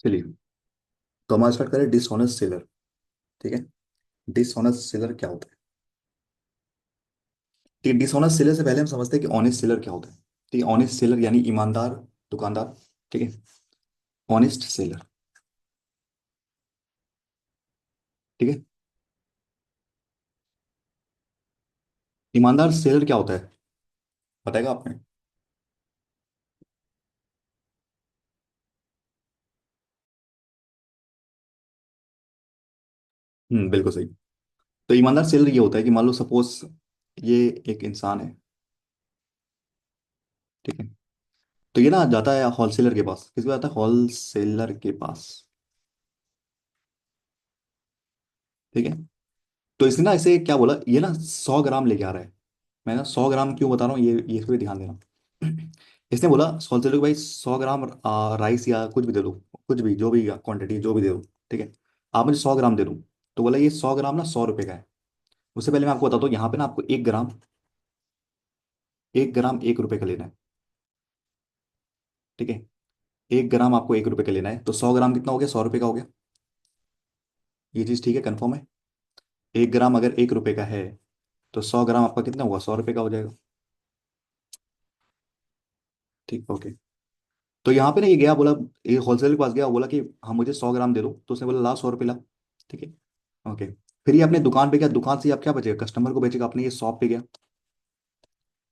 चलिए, तो हमारा स्टार्ट करें डिसऑनेस्ट सेलर। ठीक है। डिसऑनेस्ट सेलर क्या होता है? ठीक है, डिसऑनेस्ट सेलर से पहले हम समझते हैं कि ऑनेस्ट सेलर क्या होता है। ठीक है, ऑनेस्ट सेलर यानी ईमानदार दुकानदार। ठीक है। Honest seller. ठीक है। ईमानदार सेलर क्या होता है, बताएगा आपने? बिल्कुल सही। तो ईमानदार सेलर ये होता है कि मान लो सपोज ये एक इंसान है। ठीक है। तो ये ना जाता है होलसेलर के पास। किसके पास जाता है? होलसेलर के पास। ठीक है। तो इसने ना इसे क्या बोला, ये ना 100 ग्राम लेके आ रहा है। मैं ना 100 ग्राम क्यों बता रहा हूँ, ये इस पे ध्यान देना। इसने बोला होलसेलर को, भाई 100 ग्राम राइस या कुछ भी दे दो। कुछ भी, जो भी क्वांटिटी जो भी दे दो। ठीक है। आप मुझे 100 ग्राम दे दो। तो बोला ये 100 ग्राम ना 100 रुपए का है। उससे पहले मैं आपको बताता हूँ, यहाँ पे ना आपको 1 ग्राम, 1 ग्राम 1 रुपए का लेना है। ठीक है। 1 ग्राम आपको 1 रुपए का लेना है, तो 100 ग्राम कितना हो गया? 100 रुपए का हो गया। ये चीज़ ठीक है, कंफर्म है? 1 ग्राम अगर 1 रुपए का है, तो 100 ग्राम आपका कितना हुआ? 100 रुपए का हो जाएगा। ठीक, ओके। तो यहाँ पे ना ये गया, बोला, ये होलसेलर के पास गया, बोला कि हाँ मुझे 100 ग्राम दे दो। तो उसने बोला ला 100 रुपये ला। ठीक है। ओके। फिर ये अपने दुकान पे गया, दुकान से ये आप क्या बचेगा? कस्टमर को बेचेगा। अपने ये शॉप पे गया,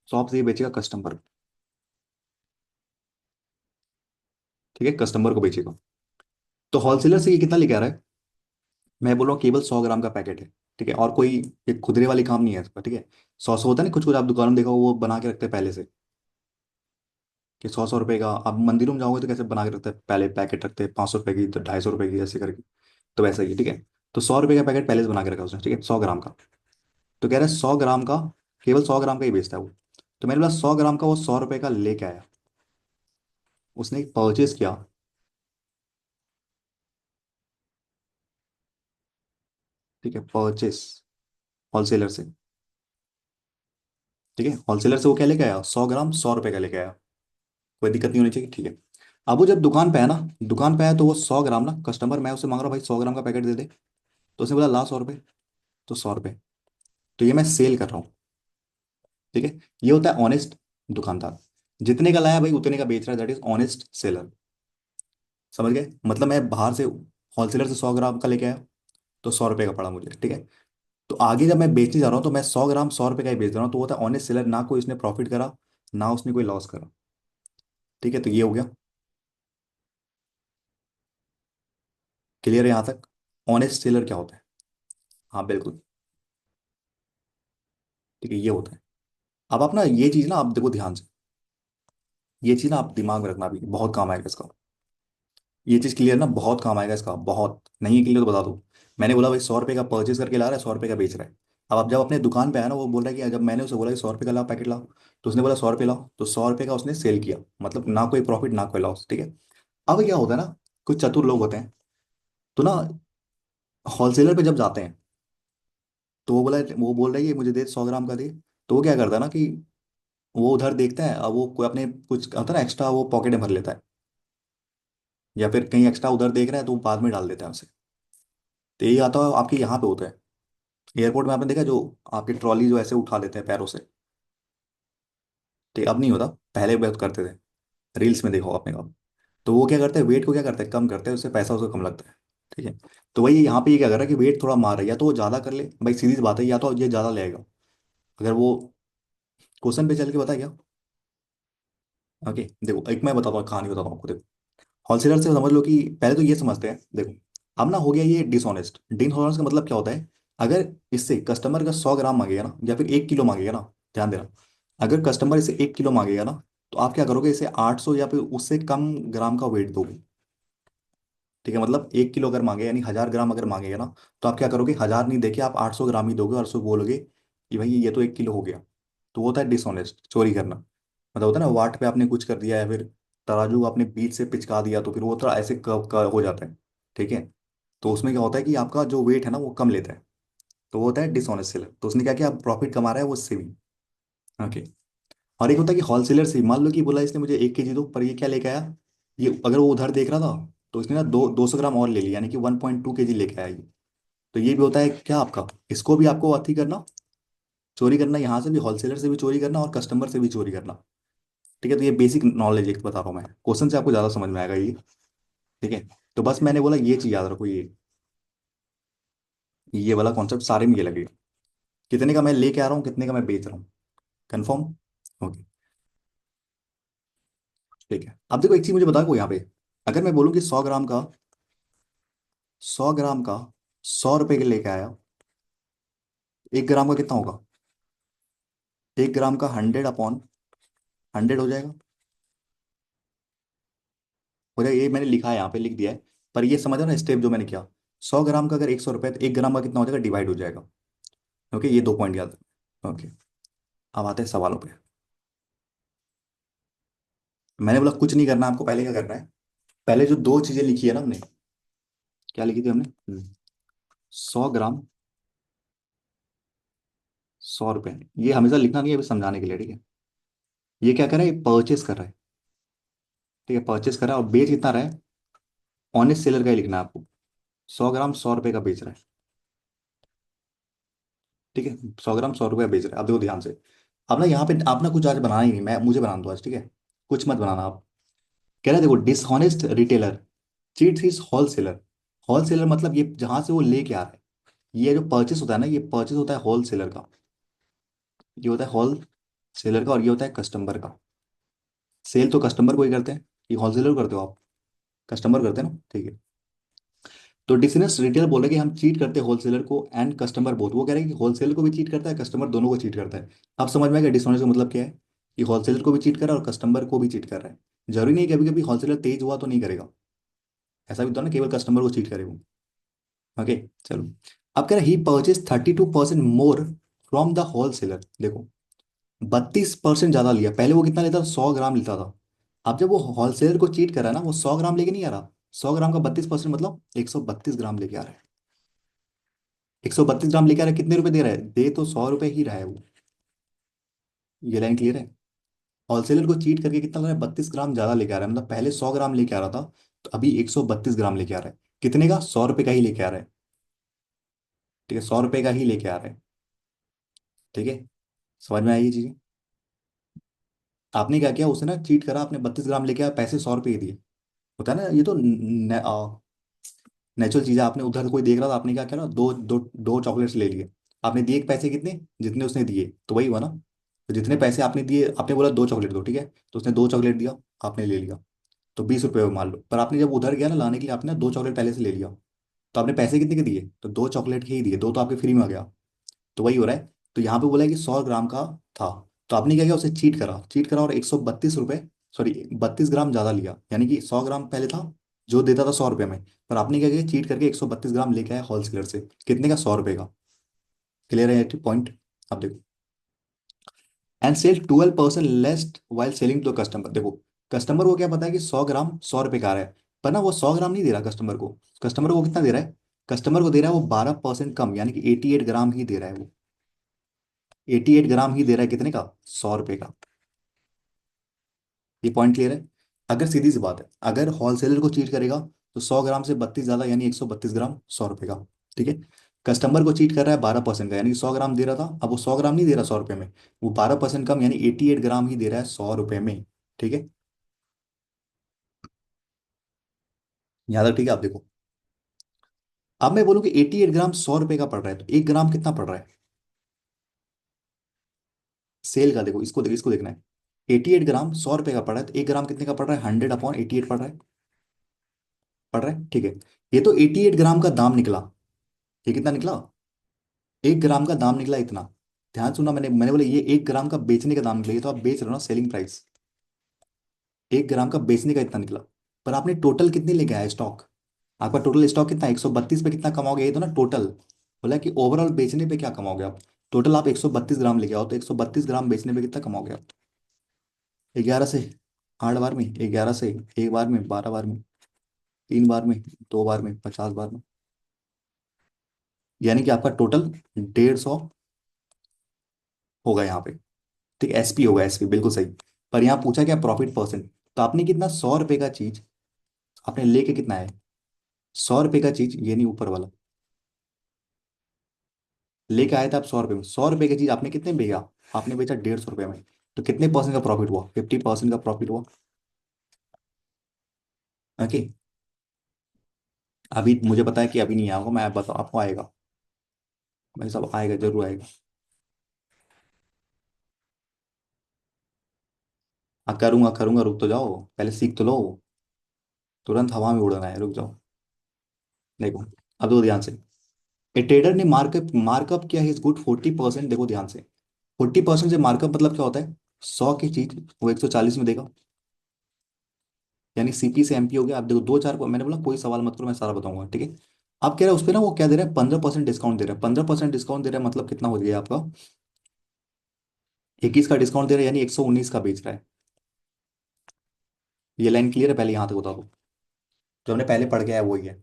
शॉप से ये बेचेगा कस्टमर को। ठीक है, कस्टमर को बेचेगा। तो होलसेलर से ये कितना लेके आ रहा है? मैं बोल रहा हूँ केवल 100 ग्राम का पैकेट है। ठीक है, और कोई ये खुदरे वाली काम नहीं है इसका। ठीक है। 100 होता है ना, कुछ कुछ आप दुकान में देखा हो, वो बना के रखते हैं पहले से, कि 100 100 रुपए का। आप मंदिरों में जाओगे तो कैसे बना के रखते हैं, पहले पैकेट रखते हैं 500 रुपए की, तो 250 रुपए की, ऐसे करके। तो वैसा ही है, ठीक है। तो 100 रुपए का पैकेट पहले से बना के रखा है उसने। ठीक है, 100 ग्राम का। तो कह रहा है 100 ग्राम का, केवल 100 ग्राम का ही बेचता है वो। तो मैंने बोला 100 ग्राम का वो 100 रुपए का लेके आया। उसने परचेज किया। ठीक है, परचेस होलसेलर से। ठीक है, होलसेलर से वो क्या लेके आया? 100 ग्राम 100 रुपए का लेके आया। कोई दिक्कत नहीं होनी चाहिए, ठीक है। अब वो जब दुकान पे है ना, दुकान पे आया तो वो 100 ग्राम ना, कस्टमर, मैं उससे मांग रहा हूँ भाई 100 ग्राम का पैकेट दे दे। तो उसने बोला ला 100 रुपए। तो 100 रुपए। तो ये मैं सेल कर रहा हूँ। ठीक है। ये होता है ऑनेस्ट दुकानदार। जितने का लाया भाई उतने का बेच रहा है, दैट इज ऑनेस्ट सेलर। समझ गए? मतलब मैं बाहर से होलसेलर से 100 ग्राम का लेके आया, तो 100 रुपए का पड़ा मुझे। ठीक है। तो आगे जब मैं बेचने जा रहा हूँ तो मैं 100 ग्राम 100 रुपए का ही बेच रहा हूँ, तो वो होता है ऑनेस्ट सेलर। ना कोई इसने प्रॉफिट करा, ना उसने कोई लॉस करा। ठीक है, तो ये हो गया। क्लियर है यहाँ तक? ऑनेस्ट सेलर क्या होता है? हाँ बिल्कुल। ठीक है, ये होता है। अब आप ना ये चीज ना आप देखो ध्यान से। ये चीज ना आप दिमाग में रखना, भी बहुत काम आएगा इसका। ये चीज क्लियर ना, बहुत काम आएगा इसका, बहुत नहीं क्लियर तो बता दो। मैंने बोला भाई 100 रुपए का परचेज करके ला रहा है, 100 रुपए का बेच रहा है। अब आप जब अपने दुकान पे आया ना, वो बोल रहा है कि जब मैंने उसे बोला कि 100 रुपए का लाओ, पैकेट लाओ। तो उसने बोला 100 रुपए लाओ, तो 100 रुपए का उसने सेल किया। मतलब ना कोई प्रॉफिट ना कोई लॉस। ठीक है। अब क्या होता है ना, कुछ चतुर लोग होते हैं, तो ना होलसेलर पे जब जाते हैं, तो वो बोल रहा है कि मुझे दे 100 ग्राम का दे। तो वो क्या करता है ना कि वो उधर देखता है, अब वो कोई अपने कुछ होता है ना एक्स्ट्रा, वो पॉकेट में भर लेता है, या फिर कहीं एक्स्ट्रा उधर देख रहा है तो वो बाद में डाल देता है उसे। तो यही आता है आपके यहाँ पे होता है। एयरपोर्ट में आपने देखा, जो आपकी ट्रॉली जो ऐसे उठा लेते हैं पैरों से। ठीक है, अब नहीं होता, पहले बहुत करते थे। रील्स में देखो आपने कब। तो वो क्या करते हैं, वेट को क्या करते हैं, कम करते हैं, उससे पैसा उसको कम लगता है। ठीक है। तो वही यहाँ पे ये क्या कर रहा है कि वेट थोड़ा मार रहा है, या तो वो ज्यादा कर ले भाई, सीधी सी बात है, या तो ये ज्यादा लेगा। अगर वो क्वेश्चन पे चल के बता क्या। ओके, देखो एक मैं बताता हूँ, कहानी बताता हूँ आपको, देखो। होलसेलर से समझ लो कि पहले तो ये समझते हैं, देखो। अब ना हो गया ये डिसऑनेस्ट। डिसऑनेस्ट का मतलब क्या होता है? अगर इससे कस्टमर का 100 ग्राम मांगेगा ना, या फिर 1 किलो मांगेगा ना, ध्यान देना। अगर कस्टमर इसे 1 किलो मांगेगा ना, तो आप क्या करोगे, इसे 800 या फिर उससे कम ग्राम का वेट दोगे। ठीक है, मतलब 1 किलो अगर मांगे, यानी 1000 ग्राम अगर मांगेगा ना, तो आप क्या करोगे, 1000 नहीं देके आप 800 ग्राम ही दोगे, और उसको बोलोगे कि भाई ये तो 1 किलो हो गया। तो वो होता है डिसऑनेस्ट, चोरी करना। मतलब होता है ना, वाट पे आपने कुछ कर दिया, या फिर तराजू आपने बीच से पिचका दिया, तो फिर वो थोड़ा ऐसे कर्व हो जाता है। ठीक है। तो उसमें क्या होता है कि आपका जो वेट है ना वो कम लेता है। तो वो होता है डिसऑनेस्ट सेलर। तो उसने क्या किया, प्रॉफिट कमा रहा है वो उससे भी। ओके। और एक होता है कि होलसेलर से मान लो कि बोला इसने मुझे 1 केजी दो, पर ये क्या लेके आया, ये अगर वो उधर देख रहा था, तो इसने ना 200 ग्राम और ले लिया, यानी कि 1.2 kg लेके आया ये। तो ये भी होता है क्या आपका, इसको भी आपको अथी करना, चोरी करना, यहाँ से भी होलसेलर से भी चोरी करना और कस्टमर से भी चोरी करना। ठीक है, तो ये बेसिक नॉलेज एक बता रहा हूँ मैं, क्वेश्चन से आपको ज्यादा समझ में आएगा ये। ठीक है, तो बस मैंने बोला ये चीज याद रखो, ये वाला कॉन्सेप्ट सारे में ये लगे, कितने का मैं लेके आ रहा हूँ, कितने का मैं बेच रहा हूँ। कंफर्म। ओके। ठीक है, अब देखो एक चीज मुझे बताओ यहाँ पे, अगर मैं बोलूँ कि 100 ग्राम का, 100 ग्राम का 100 रुपए के लेके आया, 1 ग्राम का कितना होगा, 1 ग्राम का 100/100 हो जाएगा। हो जाएगा, ये मैंने लिखा है यहाँ पे, लिख दिया है। पर ये समझो ना स्टेप जो मैंने किया, 100 ग्राम का अगर 100 रुपये, तो 1 ग्राम का कितना हो जाएगा, डिवाइड हो जाएगा। ओके, ये 2 पॉइंट याद है। ओके, अब आते हैं सवालों पे। मैंने बोला कुछ नहीं करना आपको, पहले क्या करना है, पहले जो दो चीजें लिखी है ना हमने, क्या लिखी थी हमने, 100 ग्राम 100 रुपये, ये हमेशा लिखना नहीं है, अभी समझाने के लिए, ठीक है। ये क्या कर रहा है, ये परचेस कर रहा है। ठीक है, परचेस कर रहा है और बेच कितना रहा है, ऑनेस्ट सेलर का ही लिखना है आपको। 100 ग्राम 100 रुपये का बेच रहा है। ठीक है, 100 ग्राम 100 रुपये का बेच रहा है। अब देखो ध्यान से, अब ना यहाँ पे आप ना कुछ आज बनाना ही नहीं, मैं मुझे बना दो आज, ठीक है। कुछ मत बनाना आप। कह रहा है देखो, dishonest retailer cheats his wholesaler. Wholesaler मतलब ये जहां से वो लेके आ रहा है, ये जो परचेस होता है ना, ये परचेस होता है होलसेलर का। ये होता है होल सेलर का और ये होता है कस्टमर का। सेल तो कस्टमर को ही करते हैं, ये होलसेलर करते हो आप, कस्टमर करते हैं ना, ठीक है। तो डिसनेस रिटेलर बोल रहे हैं कि हम चीट करते हैं होलसेलर को एंड कस्टमर बोथ, वो कह रहे हैं कि होलसेलर को भी चीट करता है, कस्टमर दोनों को चीट करता है। अब समझ में आएगा डिसऑनेस्ट का मतलब क्या है, कि होलसेलर को भी चीट कर रहा है और कस्टमर को भी चीट कर रहा है। जरूरी नहीं, कभी कभी होलसेलर तेज हुआ तो नहीं करेगा, ऐसा भी तो ना केवल कस्टमर को चीट करे वो। ओके, चलो। अब कह रहे he purchase 32% more from the wholesaler. देखो, 32% ज्यादा लिया, पहले वो कितना लेता था, 100 ग्राम लेता था। अब जब वो होलसेलर को चीट कर रहा है ना, वो 100 ग्राम लेके नहीं आ रहा, 100 ग्राम का 32% मतलब 132 ग्राम लेके आ रहा है। 132 ग्राम लेके आ रहा है, कितने रुपए दे रहा है, दे तो 100 रुपए ही रहा है वो। ये लाइन क्लियर है। होलसेलर को चीट करके कितना ला रहा है, 32 ग्राम ज्यादा लेके आ रहा है, मतलब पहले 100 ग्राम लेके आ रहा था, तो अभी 132 ग्राम लेके आ रहा है। कितने का, 100 रुपए का ही लेके आ रहा है। ठीक है, 100 रुपए का ही लेके आ रहा है। ठीक है, समझ में आई ये चीजें। आपने क्या किया, उसने ना चीट करा, आपने 32 ग्राम लेके आया, पैसे 100 रुपए ही दिए। होता है ना, ये तो नेचुरल चीज है। आपने उधर कोई देख रहा था, आपने क्या करा, दो दो दो चॉकलेट्स ले लिए। आपने दिए पैसे कितने, जितने उसने दिए, तो वही हुआ ना। तो जितने पैसे आपने दिए, आपने बोला 2 चॉकलेट दो, ठीक है, तो उसने 2 चॉकलेट दिया, आपने ले लिया, तो 20 रुपये मान लो। पर आपने जब उधर गया ना लाने के लिए, आपने 2 चॉकलेट पहले से ले लिया, तो आपने पैसे कितने के दिए, तो 2 चॉकलेट के ही दिए, दो तो आपके फ्री में आ गया। तो वही हो रहा है। तो यहाँ पे बोला है कि 100 ग्राम का था, तो आपने क्या किया, उसे चीट करा, चीट करा और 132 रुपये, सॉरी 32 ग्राम ज्यादा लिया, यानी कि 100 ग्राम पहले था, जो देता था 100 रुपये में। पर आपने क्या किया, चीट करके 132 ग्राम लेके आया होलसेलर से, कितने का, 100 रुपये का। क्लियर है पॉइंट। अब देखो, and sell 12% less while selling to customer. देखो, कस्टमर को क्या पता है कि 100 ग्राम 100 रुपये का आ रहा है, पर ना वो 100 ग्राम नहीं दे रहा कस्टमर को। कस्टमर को कितना दे रहा है, कस्टमर को दे रहा है वो 12% कम, यानी कि 88 ग्राम ही दे रहा है वो। 88 ग्राम ही दे रहा है, कितने का, 100 रुपये का। ये पॉइंट क्लियर है। अगर सीधी सी बात है, अगर होलसेलर को चीट करेगा, तो 100 ग्राम से 32 ज्यादा, यानी 132 ग्राम 100 रुपये का। ठीक है, कस्टमर को चीट कर रहा है 12% का, यानी 100 ग्राम दे रहा था, अब वो 100 ग्राम नहीं दे रहा 100 रुपये में, वो 12% कम, यानी 88 ग्राम ही दे रहा है 100 रुपये में। ठीक है, याद रख, ठीक है। आप देखो, अब मैं बोलूँ कि 88 ग्राम 100 रुपये का पड़ रहा है, तो 1 ग्राम कितना पड़ रहा है सेल का। देखो इसको, इसको देखना है, 88 ग्राम 100 रुपये का पड़ रहा है, तो 1 ग्राम कितने का पड़ रहा है, 100/88 पड़ रहा है, पड़ रहा है। ठीक है, ये तो 88 ग्राम का दाम निकला। ये कितना निकला, 1 ग्राम का दाम निकला इतना। ध्यान सुनना, मैंने मैंने बोला ये 1 ग्राम का बेचने का दाम निकला, ये तो आप बेच रहे हो ना, सेलिंग प्राइस। 1 ग्राम का बेचने का इतना निकला। पर आपने टोटल कितने लेके आया स्टॉक, आपका टोटल स्टॉक कितना, 132 पे कितना कमाओगे, ये तो ना टोटल। बोला कि ओवरऑल बेचने पे क्या कमाओगे आप, टोटल आप 132 ग्राम लेके आओ, तो 132 ग्राम बेचने पे कितना कमाओगे आप, 11 से 8 बार में, 11 से एक बार में, 12 बार में, 3 बार में, 2 बार में, 50 बार में, यानी कि आपका टोटल 150 होगा यहाँ पे। ठीक, एसपी होगा, एसपी बिल्कुल सही। पर यहाँ पूछा क्या, प्रॉफिट परसेंट, तो आपने कितना, 100 रुपए का चीज आपने लेके कितना है? 100 रुपए का चीज, ये नहीं ऊपर वाला। लेके आए थे आप 100 रुपए में, 100 रुपए की चीज आपने कितने में बेचा? आपने बेचा 150 रुपए में। तो कितने परसेंट का प्रॉफिट हुआ? 50% का प्रॉफिट हुआ। ओके। अभी मुझे पता है कि अभी नहीं आऊंगा, मैं बताऊँ आपको आएगा। भाई सब आएगा, जरूर आएगा। हाँ करूंगा करूंगा, रुक तो जाओ, पहले सीख तो लो। तुरंत हवा में उड़ना है, रुक जाओ। देखो, अब देखो ध्यान से। ए ट्रेडर ने मार्कअप मार्कअप किया है, इज गुड 40%। देखो ध्यान से, 40% से मार्कअप मतलब क्या होता है? 100 की चीज वो 140 में देगा। यानी सीपी से एमपी हो गया। आप देखो दो चार मैंने बोला कोई सवाल मत करो, मैं सारा बताऊंगा, ठीक है। आप कह रहे हैं उस पर ना, वो क्या दे रहा है, 15% डिस्काउंट दे रहा है। 15% डिस्काउंट दे रहा है मतलब कितना हो गया आपका? 21 का डिस्काउंट दे रहा है, यानी 119 का बेच रहा है। ये लाइन क्लियर है? पहले यहाँ तक बता दो, जो हमने पहले पढ़ के आया वही है।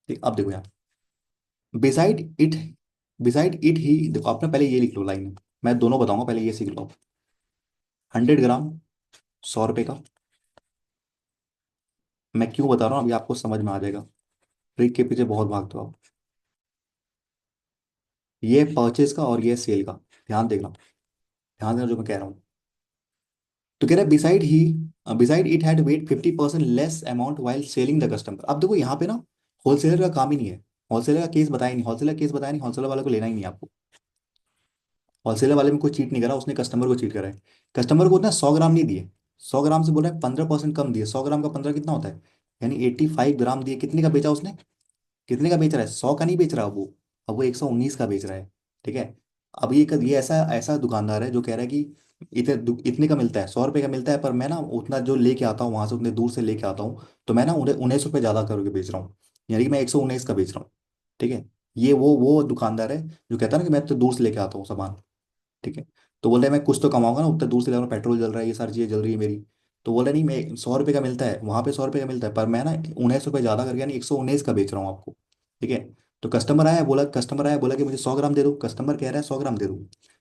ठीक, अब देखो यहाँ, बिसाइड इट, बिसाइड इट ही, देखो आपने पहले ये लिख लो लाइन। मैं दोनों बताऊंगा, पहले ये सीख लो। 100 ग्राम, 100 रुपए का। मैं क्यों बता रहा हूँ अभी आपको समझ में आ जाएगा। ट्रिक के पीछे बहुत भागते हो आप। ये परचेज का और ये सेल का। ध्यान देखना, ध्यान देना जो मैं कह रहा हूँ। तो कह रहा है beside he, beside it had weight 50% less amount while selling the customer. अब देखो यहाँ पे ना, होलसेलर का काम ही नहीं है। होलसेलर का केस बताया नहीं, होलसेलर केस बताया नहीं, होलसेलर वाले को लेना ही नहीं आपको। होलसेलर वाले में कोई चीट नहीं करा, उसने कस्टमर को चीट करा है। कस्टमर को उतना 100 ग्राम नहीं दिए, 100 ग्राम से बोल रहा है 15% कम दिए। 100 ग्राम का 15 कितना होता है? यानी 85 ग्राम दिए। कितने का बेचा उसने? कितने का बेच रहा है? 100 का नहीं बेच रहा वो, अब वो 119 का बेच रहा है। ठीक है। अब ये ऐसा ऐसा दुकानदार है जो कह रहा है कि इतने का मिलता है, 100 रुपए का मिलता है, पर मैं ना उतना जो लेके आता हूँ वहां से, उतने दूर से लेके आता हूँ, तो मैं ना उन्हें 19 रुपये ज्यादा करके बेच रहा हूँ। यानी कि मैं 119 का बेच रहा हूँ। ठीक है। ये वो दुकानदार है जो कहता है ना कि मैं तो दूर से लेके आता हूँ सामान। ठीक है। तो बोल रहे मैं कुछ तो कमाऊंगा ना, उतना दूर से ले रहा हूँ, पेट्रोल जल रहा है, ये सारी चीजें जल रही है मेरी। तो बोल रहे नहीं, मैं 100 रुपये का मिलता है वहां पे, 100 रुपये का मिलता है, पर मैं ना 19 रुपये ज्यादा करके यानी 119 का बेच रहा हूँ आपको। ठीक है। तो कस्टमर आया बोला कि मुझे 100 ग्राम दे दो। कस्टमर कह रहा है 100 ग्राम दे दो।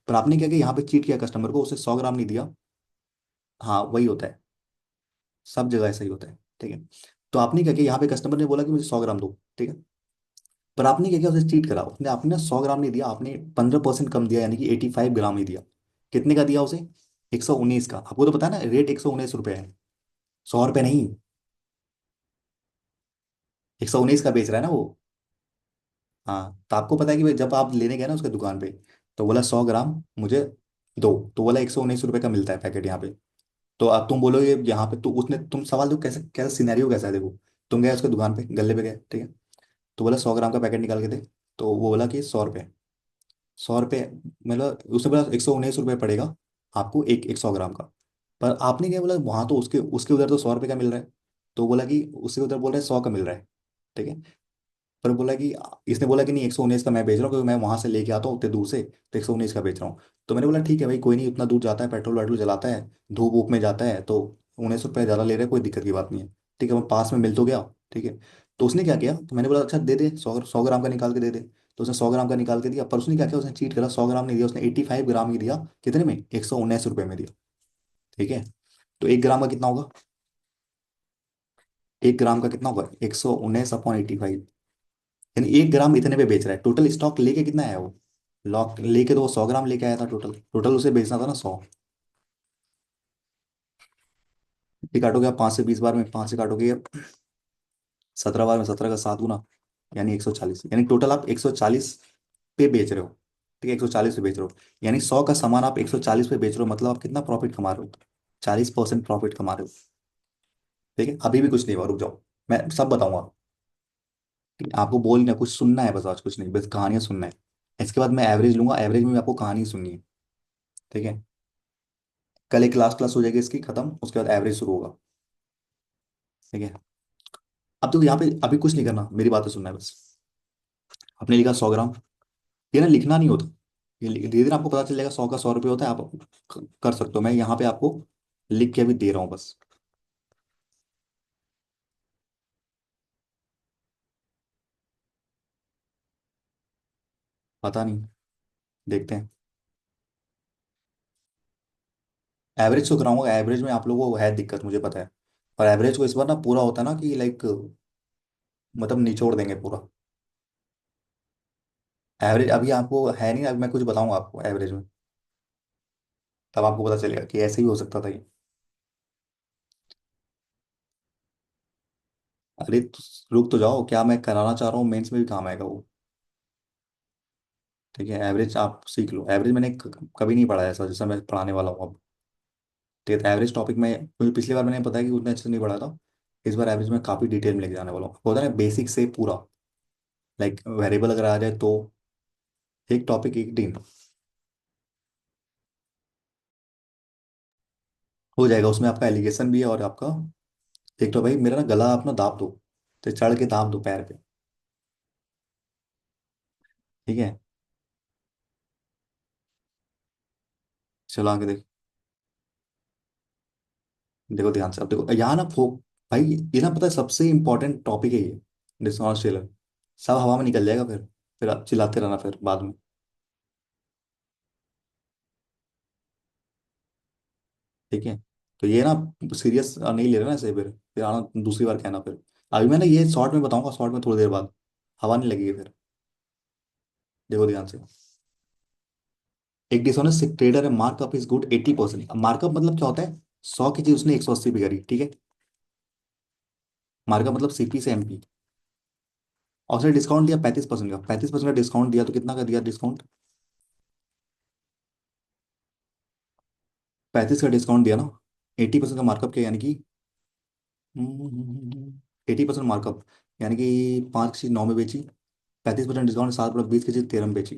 पर आपने क्या किया यहाँ पे, चीट किया कस्टमर को, उसे 100 ग्राम नहीं दिया। हाँ वही होता है, सब जगह ऐसा ही होता है। ठीक है। तो आपने क्या किया, यहाँ पे कस्टमर ने बोला कि मुझे 100 ग्राम दो। ठीक है। पर आपने क्या किया, उसे चीट करा। उसने आपने ना 100 ग्राम नहीं दिया, आपने 15% कम दिया, यानी कि 85 ग्राम ही दिया। कितने का दिया उसे? 119 का। आपको तो पता है ना, रेट 119 रुपये है, 100 रुपये नहीं। 119 का बेच रहा है ना वो। हाँ, तो आपको पता है कि भाई जब आप लेने गए ना उसके दुकान पे, तो बोला 100 ग्राम मुझे दो, तो बोला 119 रुपये का मिलता है पैकेट यहाँ पे। तो अब तुम बोलो ये यहाँ पे, तो उसने, तुम सवाल देखो कैसे, कैसा सिनेरियो कैसा है देखो। तुम गए उसके दुकान पे, गल्ले पे गए, ठीक है। तो बोला 100 ग्राम का पैकेट निकाल के दे। तो वो बोला कि 100 रुपये। 100 रुपये, मतलब उसने बोला 119 रुपये पड़ेगा आपको, एक एक 100 ग्राम का। पर आपने क्या बोला, वहां तो उसके उसके उधर तो 100 रुपये का मिल रहा है। तो बोला कि उसके उधर बोल रहे हैं 100 का मिल रहा है। ठीक है। पर बोला कि, इसने बोला कि नहीं 119 का मैं बेच रहा हूँ, क्योंकि मैं वहां से लेके आता हूँ उतने दूर से, तो 119 का बेच रहा हूँ। तो मैंने बोला ठीक है भाई, कोई नहीं, उतना दूर जाता है, पेट्रोल वेट्रोल जलाता है, धूप वूप में जाता है, तो 19 रुपये ज़्यादा ले रहे हैं, कोई दिक्कत की बात नहीं है। ठीक है, मैं पास में मिल तो गया। ठीक है। तो उसने क्या किया, तो मैंने बोला अच्छा दे दे, 100 ग्राम का निकाल के दे दे। तो उसने 100 ग्राम का निकाल के दिया, पर उसने क्या किया, उसने चीट करा, 100 ग्राम नहीं दिया, उसने 85 ग्राम ही दिया। कितने में? 119 रुपये में दिया। ठीक है। तो 1 ग्राम का कितना होगा? 1 ग्राम का कितना होगा? 119/85। यानी 1 ग्राम इतने पे बेच रहा है। टोटल स्टॉक लेके कितना आया वो? लॉक लेके तो वो 100 ग्राम लेके आया था, टोटल टोटल उसे बेचना था ना 100। ये काटोगे आप 5 से 20 बार में, 5 से काटोगे 17 बार में, 17 का 7 गुना, यानी 140। यानी टोटल आप 140 पे बेच रहे हो। ठीक है, 140 पे बेच रहे हो। यानी 100 का सामान आप 140 पे बेच रहे हो, मतलब आप कितना प्रॉफिट कमा रहे हो? 40% प्रॉफिट कमा रहे हो। ठीक है, अभी भी कुछ नहीं हुआ, रुक जाओ, मैं सब बताऊंगा। ठीक है? आपको बोलना कुछ सुनना है बस, आज कुछ नहीं, बस कहानियां सुनना है। इसके बाद मैं एवरेज लूंगा, एवरेज में भी आपको कहानी सुननी है। ठीक है। कल एक लास्ट क्लास हो जाएगी इसकी खत्म, उसके बाद एवरेज शुरू होगा। ठीक है। अब तो यहाँ पे अभी कुछ नहीं करना, मेरी बातें सुनना है बस। आपने लिखा 100 ग्राम, ये ना लिखना नहीं होता, ये धीरे धीरे आपको पता चल जाएगा। 100 का 100 रुपये होता है, आप कर सकते हो। मैं यहाँ पे आपको लिख के अभी दे रहा हूँ बस। पता नहीं, देखते हैं। एवरेज तो कराऊंगा, एवरेज में आप लोगों को है दिक्कत, मुझे पता है। और एवरेज को इस बार ना पूरा होता है ना कि लाइक मतलब निचोड़ देंगे पूरा। एवरेज अभी आपको है नहीं, अभी मैं कुछ बताऊंगा आपको एवरेज में, तब आपको पता चलेगा कि ऐसे ही हो सकता था ये। अरे रुक तो जाओ, क्या मैं कराना चाह रहा हूँ मेंस में भी काम आएगा वो। ठीक है, एवरेज आप सीख लो। एवरेज मैंने कभी नहीं पढ़ा है ऐसा जैसा मैं पढ़ाने वाला हूँ अब। ठीक है, एवरेज टॉपिक में मुझे पिछली बार मैंने बताया कि उतना अच्छे से नहीं पढ़ा था। इस बार एवरेज में काफ़ी डिटेल में लेके जाने वाला हूँ, होता है ना बेसिक से पूरा। लाइक वेरिएबल अगर आ जाए तो एक टॉपिक एक दिन हो जाएगा। उसमें आपका एलिगेशन भी है और आपका, एक तो भाई मेरा ना गला अपना दाब दो, तो चढ़ के दाब दो पैर पे। ठीक है, चलो आगे देख। देखो ध्यान से, अब देखो यहाँ ना फोक, भाई ये ना पता है सबसे इंपॉर्टेंट टॉपिक है ये, डिसऑनेस्ट सेलर। सब हवा में निकल जाएगा फिर आप चिल्लाते रहना फिर बाद में। ठीक है, तो ये ना सीरियस नहीं ले रहे ना ऐसे, फिर आना दूसरी बार कहना फिर। अभी मैं ना ये शॉर्ट में बताऊंगा, शॉर्ट में थोड़ी देर बाद हवा नहीं लगेगी फिर। देखो ध्यान से, एक डिसऑनेस्ट ट्रेडर है, मार्कअप इज गुड 80%। मार्कअप मतलब क्या होता है? 100 की चीज उसने 180 पे करी, ठीक है। मार्कअप मतलब सीपी से एमपी। और उसने डिस्काउंट दिया 35% का, 35% का डिस्काउंट दिया तो कितना का दिया डिस्काउंट? 35 का डिस्काउंट दिया ना। 80% का मार्कअप क्या, यानी कि 80% मार्कअप, यानी कि 5 की चीज 9 में बेची, 35% डिस्काउंट, 7 + 20 की चीज 13 में बेची,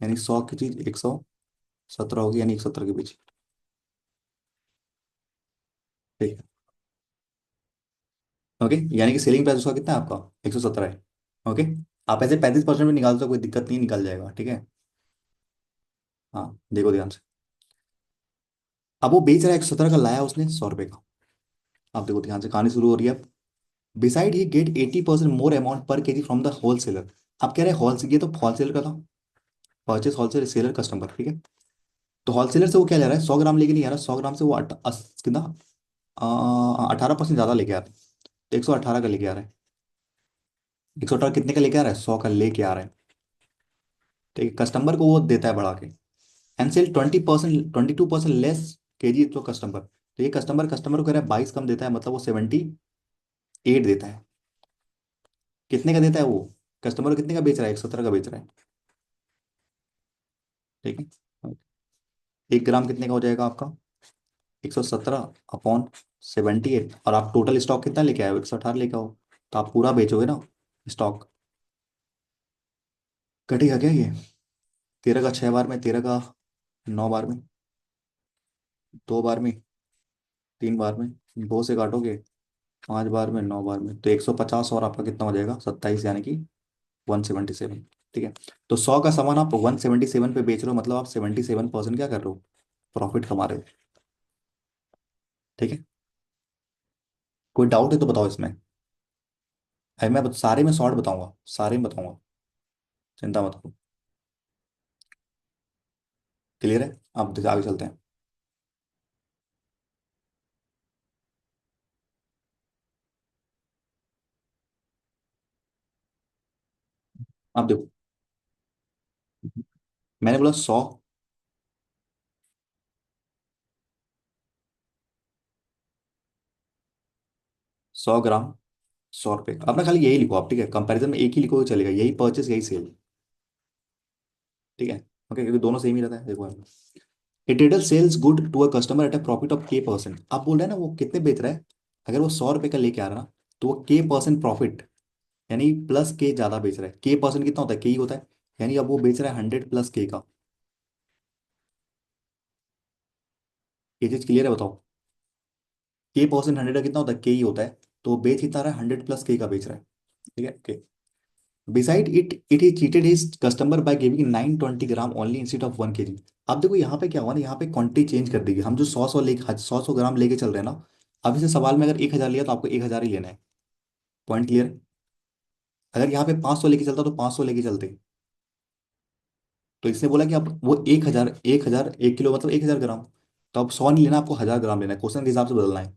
यानी 100 की चीज 117 होगी, यानी 170 की बेची। ठीक है, ओके, यानी कि सेलिंग प्राइस उसका कितना है आपका? 117 है। ओके, आप ऐसे 35% में निकाल दो, कोई दिक्कत नहीं, निकल जाएगा, ठीक है। हाँ देखो ध्यान से, अब वो बेच रहा है 117 का, लाया उसने 100 रुपए का। आप देखो ध्यान से, कहानी शुरू हो रही है अब। Beside he get 80% more amount per KG from the wholesaler. आप कह रहे हैं होलसेल, ये तो होलसेलर का था, परचेस होलसेल सेलर कस्टमर, ठीक है। तो होलसेलर से वो क्या ले रहा है? 100 ग्राम लेके नहीं आ रहा, 100 ग्राम से वो कितना 18% ज्यादा लेके आ रहा है। तो 118 का लेके आ रहा है। 118 कितने का लेके आ रहा है? 100 का लेके आ रहा है। ठीक है, कस्टमर को वो देता है बढ़ा के। एंड सेल 20%, 22% लेस केजी तो कस्टमर। तो ये कस्टमर कस्टमर को कह रहा है 22 कम देता है, मतलब वो 78 देता है। कितने का देता है वो? कस्टमर कितने का बेच रहा है? 117 का बेच रहा है। ठीक है, 1 ग्राम कितने का हो जाएगा आपका? 117/78। और आप टोटल स्टॉक कितना लेके आए हो? 118 लेके आओ, तो आप पूरा बेचोगे ना स्टॉक। कटेगा क्या ये? 13 का 6 बार में, 13 का 9 बार में, 2 बार में, 3 बार में, 2 से काटोगे, 5 बार में, 9 बार में, तो 150, और आपका कितना हो जाएगा? 27, यानी कि 177। ठीक है, तो 100 का सामान आप 177 पे बेच रहे हो, मतलब आप 77% क्या कर रहे हो? प्रॉफिट कमा रहे हो। ठीक है, कोई डाउट है तो बताओ इसमें। अरे मैं सारे में शॉर्ट बताऊंगा, सारे में बताऊंगा, चिंता मत करो। क्लियर है? अब आगे चलते हैं। अब देखो, मैंने बोला 100, 100 ग्राम, 100 रुपये। अब ना खाली यही लिखो आप, ठीक है, कंपैरिजन में एक ही लिखो तो चलेगा, यही परचेस यही सेल। ठीक है, ओके, क्योंकि दोनों सेम ही रहता है। देखो, a trader sells good to a customer at a profit of K%। आप बोल रहे हैं ना वो कितने बेच रहा है? अगर वो 100 रुपये का लेके आ रहा है ना, तो वो K% प्रॉफिट, यानी प्लस के ज्यादा बेच रहा है। K% कितना होता है? के ही होता है। यानी अब वो बेच रहा है 100 + K का। ये चीज क्लियर है? बताओ, K% 100 का कितना होता है? के ही होता है। तो वो बेच कितना रहा है? 100 + K का बेच रहा है। ठीक है, okay. Beside it it he cheated his customer by giving 920 gram only instead of 1 kg। अब देखो यहाँ पे क्या हुआ ना, यहाँ पे क्वांटिटी चेंज कर देगी। हम जो 100 ग्राम लेके चल रहे हैं ना, अब इसे सवाल में अगर 1000 लिया तो आपको 1000 ही लेना है। Point clear? अगर यहाँ पे 500 लेके चलता तो 500 लेके चलते। तो इसने बोला कि आप वो 1000, 1000 1 किलो मतलब 1000 ग्राम। तो अब 100 नहीं लेना, आपको 1000 ग्राम लेना है, क्वेश्चन के हिसाब से बदलना है।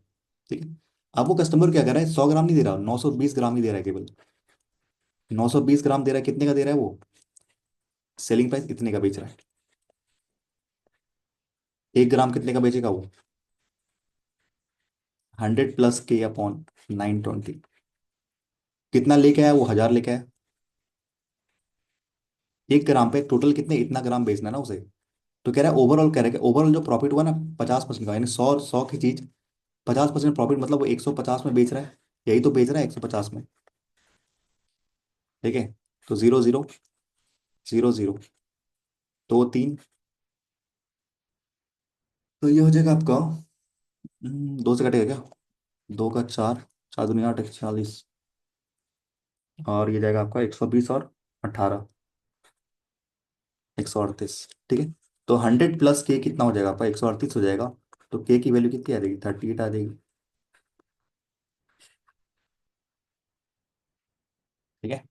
ठीक है, अब वो कस्टमर क्या कर रहा है, 100 ग्राम नहीं दे रहा, 920 ग्राम ही दे रहा है केवल। 920 ग्राम दे रहा है, कितने का दे रहा है वो? सेलिंग प्राइस इतने का बेच रहा है। 1 ग्राम कितने का बेचेगा वो? 100 + K/920। कितना लेके आया वो? 1000 लेके आया। 1 ग्राम पे टोटल कितने, इतना ग्राम बेचना है ना उसे। तो कह रहा है ओवरऑल, कह रहा है कि ओवरऑल जो प्रॉफिट हुआ ना 50% का, यानी 100 की चीज 50% प्रॉफिट, मतलब वो 150 में बेच रहा है। यही तो बेच रहा है 150 में। ठीक है। तो 0 0 0 0, तो 3, तो ये हो जाएगा आपका 2 से कटेगा क्या? 2 का 4, 4 दूनी 8, 140, और ये जाएगा आपका 120 और 18, 138। ठीक है। तो 100 + K कितना हो जाएगा आपका? 138 हो जाएगा। तो K की वैल्यू कितनी आ जाएगी? 38 आ जाएगी। ठीक है।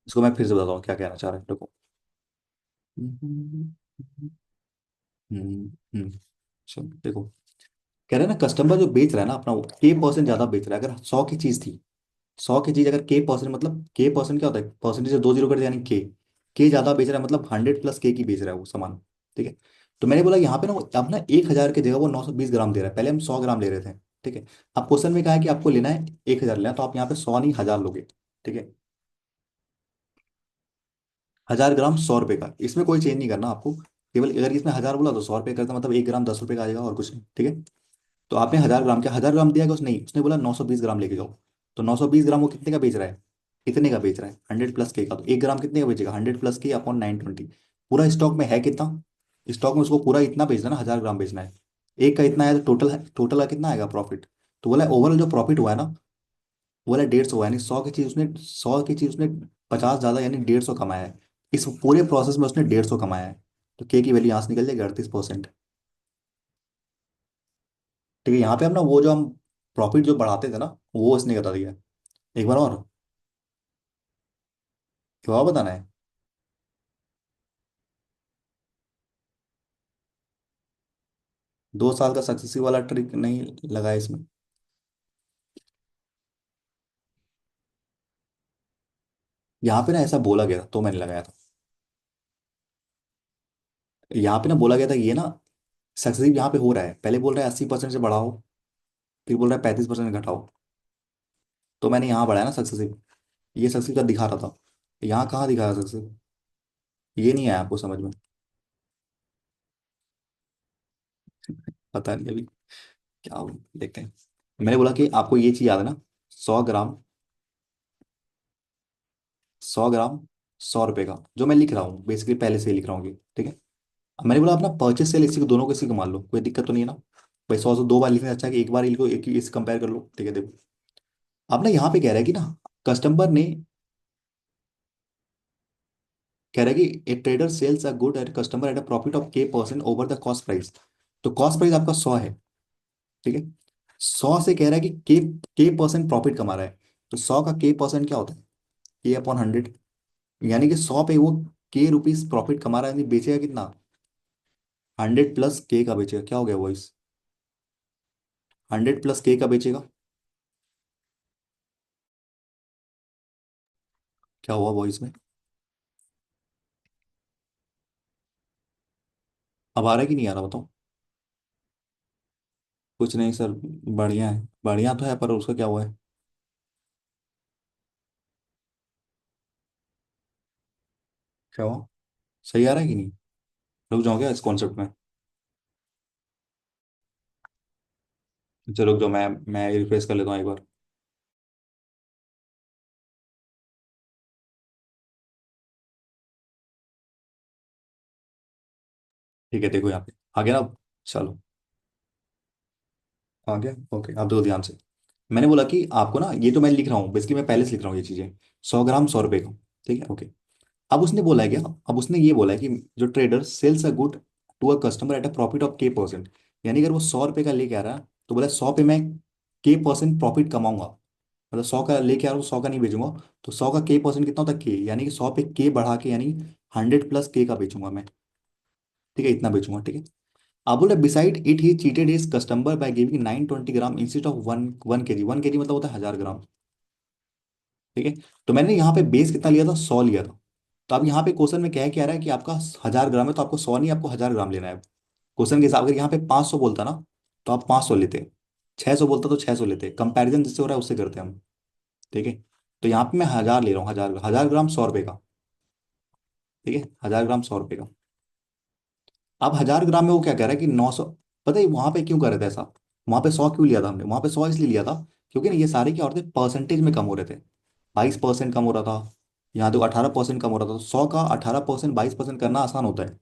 इसको मैं फिर से बताता हूँ क्या कहना चाह रहा है, देखो। हम्म। हम्म। चलो देखो, कह रहे हैं ना कस्टमर जो बेच रहा है ना अपना, वो K% ज्यादा बेच रहा है। अगर 100 की चीज थी, 100 की चीज अगर K%, मतलब K% क्या होता है, परसेंटेज से 2 0 कर दिया, यानी K ज्यादा बेच रहा है, मतलब 100 + K की बेच रहा है वो सामान। ठीक है। तो मैंने बोला यहाँ पे ना, वो अब ना 1000 की जगह वो 920 ग्राम दे रहा है, पहले हम 100 ग्राम ले रहे थे। ठीक है। अब क्वेश्चन में कहा है कि आपको लेना है 1000 लेना है, तो आप यहाँ पे 100 नहीं 1000 लोगे। ठीक है। 1000 ग्राम 100 रुपए का, इसमें कोई चेंज नहीं करना आपको। केवल अगर इसमें 1000 बोला तो 100 रुपये करता, मतलब 1 ग्राम 10 रुपये का आ जाएगा, और कुछ नहीं। ठीक है। तो आपने 1000 ग्राम, क्या 1000 ग्राम दिया, कि उसने नहीं, उसने बोला 920 ग्राम लेके जाओ। तो 920 ग्राम वो कितने का बेच रहा है? इतने का बेच रहा है, 100 + K का। तो 1 ग्राम कितने का बेचेगा? 100 + K/920। पूरा स्टॉक में है कितना? स्टॉक में उसको पूरा इतना बेचना है ना, 1000 ग्राम बेचना है। एक का इतना है, तो टोटल है, टोटल का कितना आएगा प्रॉफिट? तो बोला ओवरऑल जो प्रॉफिट हुआ है ना, वो बोला 150 हुआ है, यानी 100 की चीज उसने 50 ज्यादा, यानी 150 कमाया है। इस पूरे प्रोसेस में उसने 150 कमाया है। तो K की वैल्यू यहाँ से निकल जाएगी 38%। ठीक है। यहाँ पे हम ना वो जो हम प्रॉफिट जो बढ़ाते थे ना, वो इसने बता दिया। एक बार और, क्या और बताना है? 2 साल का सक्सेसिव वाला ट्रिक नहीं लगा है इसमें। यहाँ पे ना ऐसा बोला गया था, तो मैंने लगाया था। यहाँ पे ना बोला गया था, ये ना सक्सेसिव यहाँ पे हो रहा है, पहले बोल रहा है 80% से बढ़ाओ, फिर बोल रहा है 35% घटाओ। तो मैंने यहाँ बढ़ाया ना सक्सेसिव, ये सक्सेसिव का दिखा रहा था। यहाँ कहाँ दिखा रहा सक्सेसिव? ये नहीं आया आपको समझ में? पता नहीं अभी, क्या हो, देखते हैं। मैंने बोला कि आपको ये चीज याद है ना, 100 ग्राम, 100 ग्राम 100 रुपए का, जो मैं लिख रहा हूँ बेसिकली पहले से ही लिख रहा हूँ ये। ठीक है। अब मैंने बोला अपना परचेस सेल इसी को, दोनों को इसी को मान लो, कोई दिक्कत तो नहीं है ना। भाई 100 से 2 बार लिखने से अच्छा है कि एक बार इनको एक ही इससे कंपेयर कर लो। ठीक है देखो, अब ना यहाँ पे कह रहा है कि ना, कस्टमर ने कह रहा है कि a trader sells a good at customer at a profit of K% over the cost price. तो कॉस्ट प्राइस आपका 100 है। ठीक है। 100 से कह रहा है कि K% प्रॉफिट कमा रहा है। तो 100 का K% क्या होता है? K/100। यानी कि 100 पे वो K रुपीज प्रॉफिट कमा रहा है, यानी बेचेगा कितना? 100 + K का बेचेगा। क्या हो गया वॉइस? 100 + K का बेचेगा। क्या हुआ वॉइस में? अब आ रहा है कि नहीं आ रहा, बताओ। कुछ नहीं सर, बढ़िया है, बढ़िया तो है, पर उसका क्या हुआ है? क्या हुआ? सही आ रहा है कि नहीं? रुक जाओ क्या इस कॉन्सेप्ट में? चलो रुक जाओ, मैं रिफ्रेश कर लेता हूँ एक बार। ठीक है, देखो यहाँ पे आ गया ना अब? चलो, आ गया, ओके। अब देखो ध्यान से, मैंने बोला कि आपको ना, ये तो मैं लिख रहा हूँ बेसिकली, मैं पहले से लिख रहा हूँ ये चीजें। 100 ग्राम 100 रुपए का। ठीक है, ओके। अब उसने बोला है क्या, अब उसने ये बोला है कि जो trader sells a good to a customer at a profit of K%, यानी अगर वो 100 रुपए का लेके आ रहा है, तो बोला 100 पे मैं K% प्रॉफिट कमाऊंगा। मतलब 100 का लेके आ रहा हूँ, 100 का नहीं बेचूंगा। तो 100 का K% कितना होता है? K, यानी कि 100 पे K बढ़ा के, यानी 100 + K का बेचूंगा मैं। ठीक है, इतना बेचूंगा। ठीक है। आप बोल रहे beside it he cheated his customer by giving 920 gram instead of one 1 kg। 1 kg मतलब होता है 1000 ग्राम। ठीक है। तो मैंने यहाँ पे बेस कितना लिया था, 100 लिया था। तो अब यहाँ पे क्वेश्चन में क्या है, कह रहा है कि आपका 1000 ग्राम है, तो आपको 100 नहीं, आपको 1000 ग्राम लेना है। क्वेश्चन के हिसाब, अगर यहाँ पे 500 बोलता ना, तो आप 500 लेते। 600 बोलता तो 600 लेते। कंपैरिजन जिससे हो रहा है उससे करते हैं हम। ठीक है। तो यहाँ पे मैं 1000 ले रहा हूँ, 1000 1000 ग्राम 100 रुपए का। ठीक है, 1000 ग्राम 100 रुपए का। अब 1000 ग्राम में वो क्या कह रहा है कि 900। पता है वहां पे क्यों कर रहे थे ऐसा? वहां पे 100 क्यों लिया था हमने? वहां पे 100 इसलिए लिया था क्योंकि ना ये सारे क्या होते थे, परसेंटेज में कम हो रहे थे। 22% कम हो रहा था, यहाँ तो 18% कम हो रहा था। तो 100 का 18% 22% करना आसान होता है,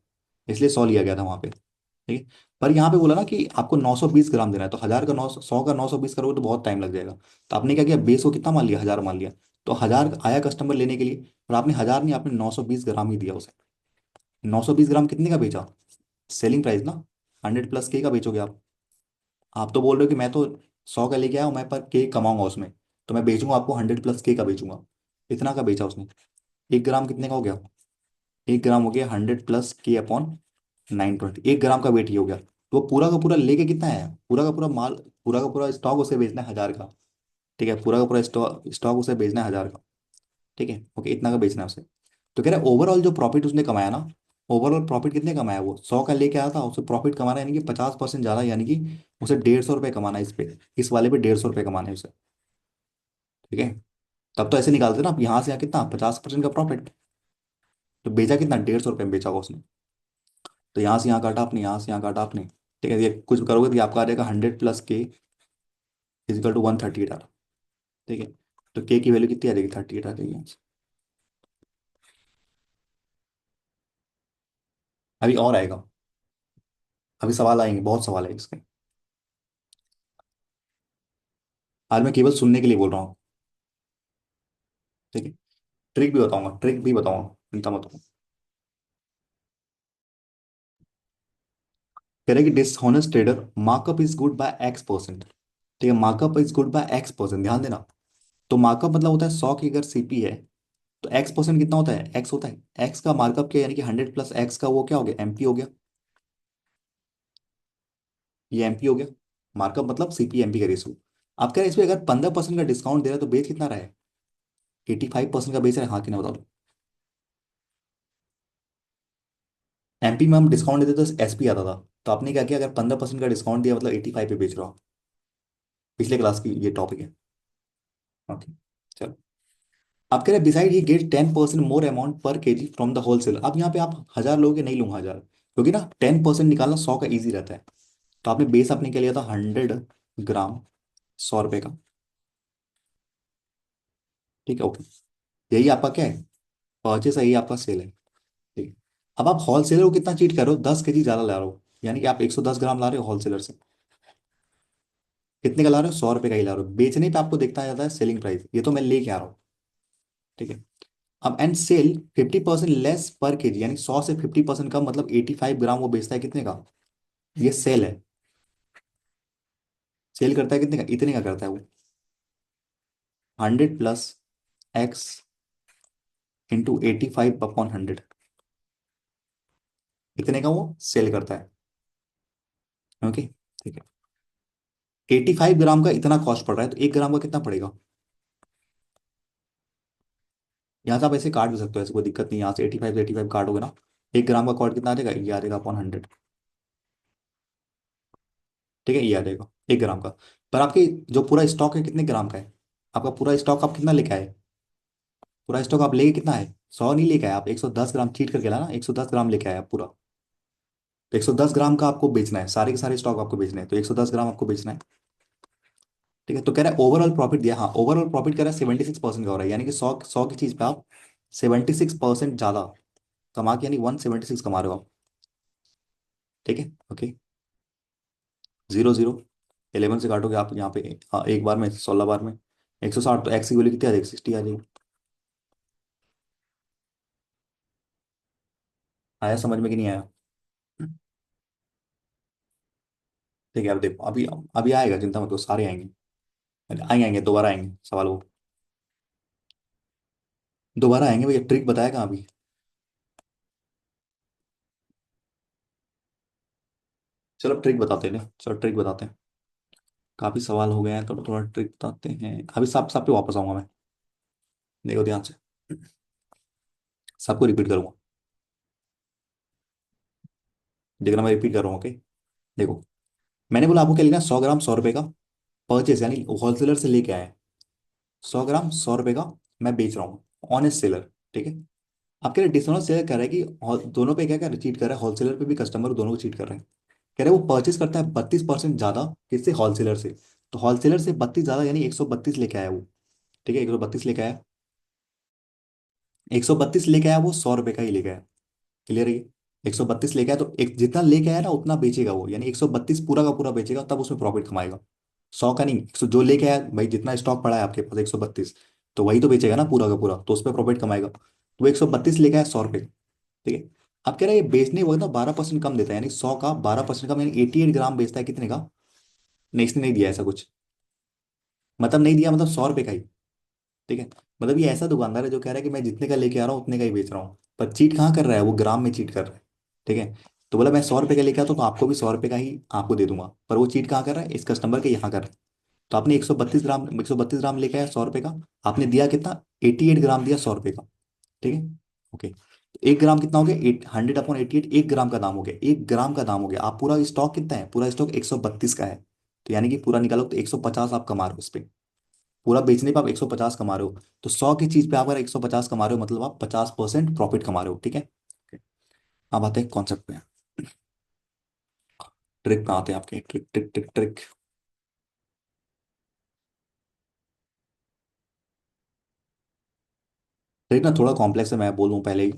इसलिए 100 लिया गया था वहां पे। ठीक है। पर यहाँ पे बोला ना कि आपको 920 ग्राम देना है, तो 1000 का 900, 100 का 920 करोगे तो बहुत टाइम लग जाएगा। तो आपने क्या किया, बेस को कितना मान लिया, 1000 मान लिया। तो 1000 आया कस्टमर लेने के लिए, और आपने 1000 नहीं, आपने 920 ग्राम ही दिया उसे। 920 ग्राम कितने का बेचा? सेलिंग प्राइस ना, 100 + K का बेचोगे आप। आप तो बोल रहे हो कि मैं तो 100 का लेके आया हूँ, मैं पर के कमाऊंगा उसमें, तो मैं बेचूंगा आपको 100 + K का बेचूंगा। इतना का बेचा उसने। 1 ग्राम कितने का हो गया? 1 ग्राम हो गया 100 + K/920। 1 ग्राम का वेट ही हो गया। तो वो पूरा का पूरा लेके कितना है, पूरा का पूरा माल, पूरा का पूरा स्टॉक उसे बेचना है 1000 का। ठीक है, पूरा का पूरा स्टॉक स्टॉक उसे बेचना है 1000 का। ठीक है, ओके, इतना का बेचना है उसे। तो कह रहा है ओवरऑल जो प्रॉफिट उसने कमाया ना, ओवरऑल प्रॉफिट कितने कमाया, वो 100 का लेके आया था, उसे प्रॉफिट कमाना है, यानी कि 50% ज्यादा, यानी कि उसे 150 रुपये कमाना है इस पे। इस वाले पे 150 रुपये कमाना है उसे। ठीक है। तब तो ऐसे निकालते ना, अब यहाँ से यहाँ कितना, 50% का प्रॉफिट। तो बेचा कितना, 150 रुपये में बेचा होगा उसने। तो यहाँ से यहाँ काटा आपने, यहाँ से यहाँ काटा आपने। ठीक है, ये कुछ करोगे तो ये आपका आ जाएगा 100 + K इजिकल टू 138 आ रहा। ठीक है। तो के की वैल्यू कितनी आ जाएगी, 38 आ जाएगी यहाँ से। अभी और आएगा। अभी सवाल आएंगे, बहुत सवाल है इसके। आज मैं केवल सुनने के लिए बोल रहा हूँ। ठीक है। ट्रिक भी बताऊंगा, ट्रिक भी बताऊंगा, चिंता मत करो। कह रहे कि dishonest trader markup is good by X%। ठीक है, markup is good by X%, ध्यान देना। तो मार्कअप मतलब होता है 100 की अगर सीपी है, तो X% कितना होता है, एक्स होता है। एक्स का मार्कअप क्या है, यानी कि 100 + X का वो क्या हो गया, एमपी हो गया। ये एमपी हो गया। मार्कअप मतलब सीपी एमपी का रेशो। आप कह रहे हैं इसमें अगर 15% का डिस्काउंट दे रहा है तो बेच कितना रहा है, 85% का बेच रहे हैं, हाँ कि ना, बता दो। एमपी में हम डिस्काउंट देते तो एसपी आता था। तो आपने क्या किया, अगर 15% का डिस्काउंट दिया मतलब 85 पे बेच रहा हो। पिछले क्लास की ये टॉपिक है। ओके, चलो। आप कह रहे हैं beside he get 10% more amount per KG from the wholesale. अब यहाँ पे आप 1000 लोगे, नहीं लूंगा 1000, क्योंकि ना 10% निकालना 100 का ईजी रहता है। तो आपने बेस आपने क्या लिया था, 100 ग्राम 100 रुपए का। ठीक है, ओके। यही आपका क्या है, परचेस है, यही आपका सेल है। ठीक है। अब आप होलसेलर को कितना चीट कर रहे हो, 10 केजी ज्यादा ला रहे हो, यानी कि आप 110 ग्राम ला रहे हो होलसेलर से। कितने का ला रहे हो, 100 रुपए का ही ला रहे हो। बेचने पे आपको देखता जाता है सेलिंग प्राइस, ये तो मैं लेके आ रहा हूँ। ठीक है। अब एंड सेल 50% लेस पर केजी, यानी 100 से 50% कम, मतलब 85 ग्राम वो बेचता है कितने का, ये सेल है। सेल करता है कितने का, इतने का करता है वो। 100 + X इंटू 85/100, इतने का वो सेल करता है। ओके। ठीक है। 85 ग्राम का इतना कॉस्ट पड़ रहा है, तो 1 ग्राम का कितना पड़ेगा। यहाँ से आप ऐसे काट भी सकते हो, ऐसे कोई दिक्कत नहीं, यहाँ से 85 से 85 काटोगे ना, 1 ग्राम का कॉस्ट कितना आ जाएगा, ये आ जाएगा अपॉन 100। ठीक है, ये आ जाएगा 1 ग्राम का। पर आपके जो पूरा स्टॉक है कितने ग्राम का है, आपका पूरा स्टॉक आप कितना लेके आए, पूरा स्टॉक आप लेके कितना है, 100 नहीं लेके आए आप, 110 ग्राम चीट करके लाना, 110 ग्राम लेके आए आप पूरा। तो 110 ग्राम का आपको बेचना है, सारे के सारे स्टॉक आपको बेचने हैं, तो 110 ग्राम आपको बेचना है। ठीक है। तो कह रहा है ओवरऑल प्रॉफिट दिया, हाँ ओवरऑल प्रॉफिट कह रहा है 76% का हो रहा है, यानी कि 100 की चीज पे आप 76% ज्यादा कमा के, यानी 176 कमा रहे हो आप। ठीक है, ओके। 0 0, 11 से काटोगे आप यहाँ पे, हाँ, एक बार में 16 बार में 160, तो एक्स की वैल्यू कितनी आ जाएगी, 60 आ जाएगी। आया समझ में कि नहीं आया? ठीक है, अब देखो, अभी अभी आएगा, चिंता मत करो, सारे आएंगे। आएंगे आएंगे, दोबारा आएंगे सवाल वो, दोबारा आएंगे भैया, ट्रिक बताया कहाँ अभी। चलो ट्रिक बताते हैं, चलो ट्रिक बताते हैं। काफी सवाल हो गए हैं तो थोड़ा ट्रिक बताते हैं। अभी सब सब पे वापस आऊंगा मैं। देखो ध्यान से, सबको रिपीट करूंगा। देखना मैं रिपीट कर रहा हूँ, ओके। देखो, मैंने बोला आपको क्या लेना है, 100 ग्राम 100 रुपए का परचेज, यानी होलसेलर से लेके आया है। 100 ग्राम 100 रुपए का मैं बेच रहा हूँ, ऑनेस्ट सेलर। ठीक है। आप कह रहे डिसऑनेस्ट सेलर कह रहा है कि दोनों पे क्या क्या चीट कर रहा है, होलसेलर पे भी कस्टमर दोनों को चीट कर रहा है। कह रहे वो परचेज करता है 32% ज्यादा किससे, होलसेलर से। तो होलसेलर से 32 ज्यादा यानी 132 लेके आया वो। ठीक है, 132 लेके आया। 132 लेके आया वो, 100 रुपए का ही लेके आया। क्लियर है ये? 132 लेके आया तो एक जितना लेके आया ना उतना बेचेगा वो, यानी 132 पूरा का पूरा बेचेगा, तब उसमें प्रॉफिट कमाएगा। 100 का नहीं, 100 जो लेके आया भाई, जितना स्टॉक पड़ा है आपके पास 132, तो वही तो बेचेगा ना पूरा का पूरा, तो उस पर प्रॉफिट कमाएगा। तो वो 132 लेके आया 100 रुपए। ठीक है। अब कह रहा है ये बेचने वक्त ना 12% कम देता है, यानी 100 का 12% कम, यानी 88 ग्राम बेचता है कितने का। नहीं, इसने नहीं दिया ऐसा कुछ, मतलब नहीं दिया, मतलब 100 रुपए का ही। ठीक है। मतलब ये ऐसा दुकानदार है जो कह रहा है कि मैं जितने का लेके आ रहा हूँ उतने का ही बेच रहा हूँ, पर चीट कहाँ कर रहा है वो, ग्राम में चीट कर रहा है। ठीक है। तो बोला मैं 100 रुपए का लेके आता हूँ तो आपको भी 100 रुपए का ही आपको दे दूंगा, पर वो चीट कहाँ कर रहा है, इस कस्टमर के यहाँ कर रहा है। तो आपने 132 ग्राम 132 ग्राम लेके आया 100 रुपए का, आपने दिया कितना, 88 ग्राम दिया 100 रुपए का। ठीक है। ओके। 1 ग्राम कितना हो गया, 100/88, 1 ग्राम का दाम हो गया, 1 ग्राम का दाम हो गया। आप पूरा स्टॉक कितना है, पूरा स्टॉक 132 का है, तो यानी कि पूरा निकालो तो 150 आप कमा रहे हो इस पे। पूरा बेचने पे आप 150 कमा रहे हो, तो 100 की चीज पे आप अगर 150 कमा रहे हो मतलब आप 50% प्रॉफिट कमा रहे हो। ठीक है। अब आते हैं कॉन्सेप्ट पे, ट्रिक पे आते हैं आपके, trick trick trick trick. Trick ना थोड़ा कॉम्प्लेक्स है, मैं बोलूँ पहले ही।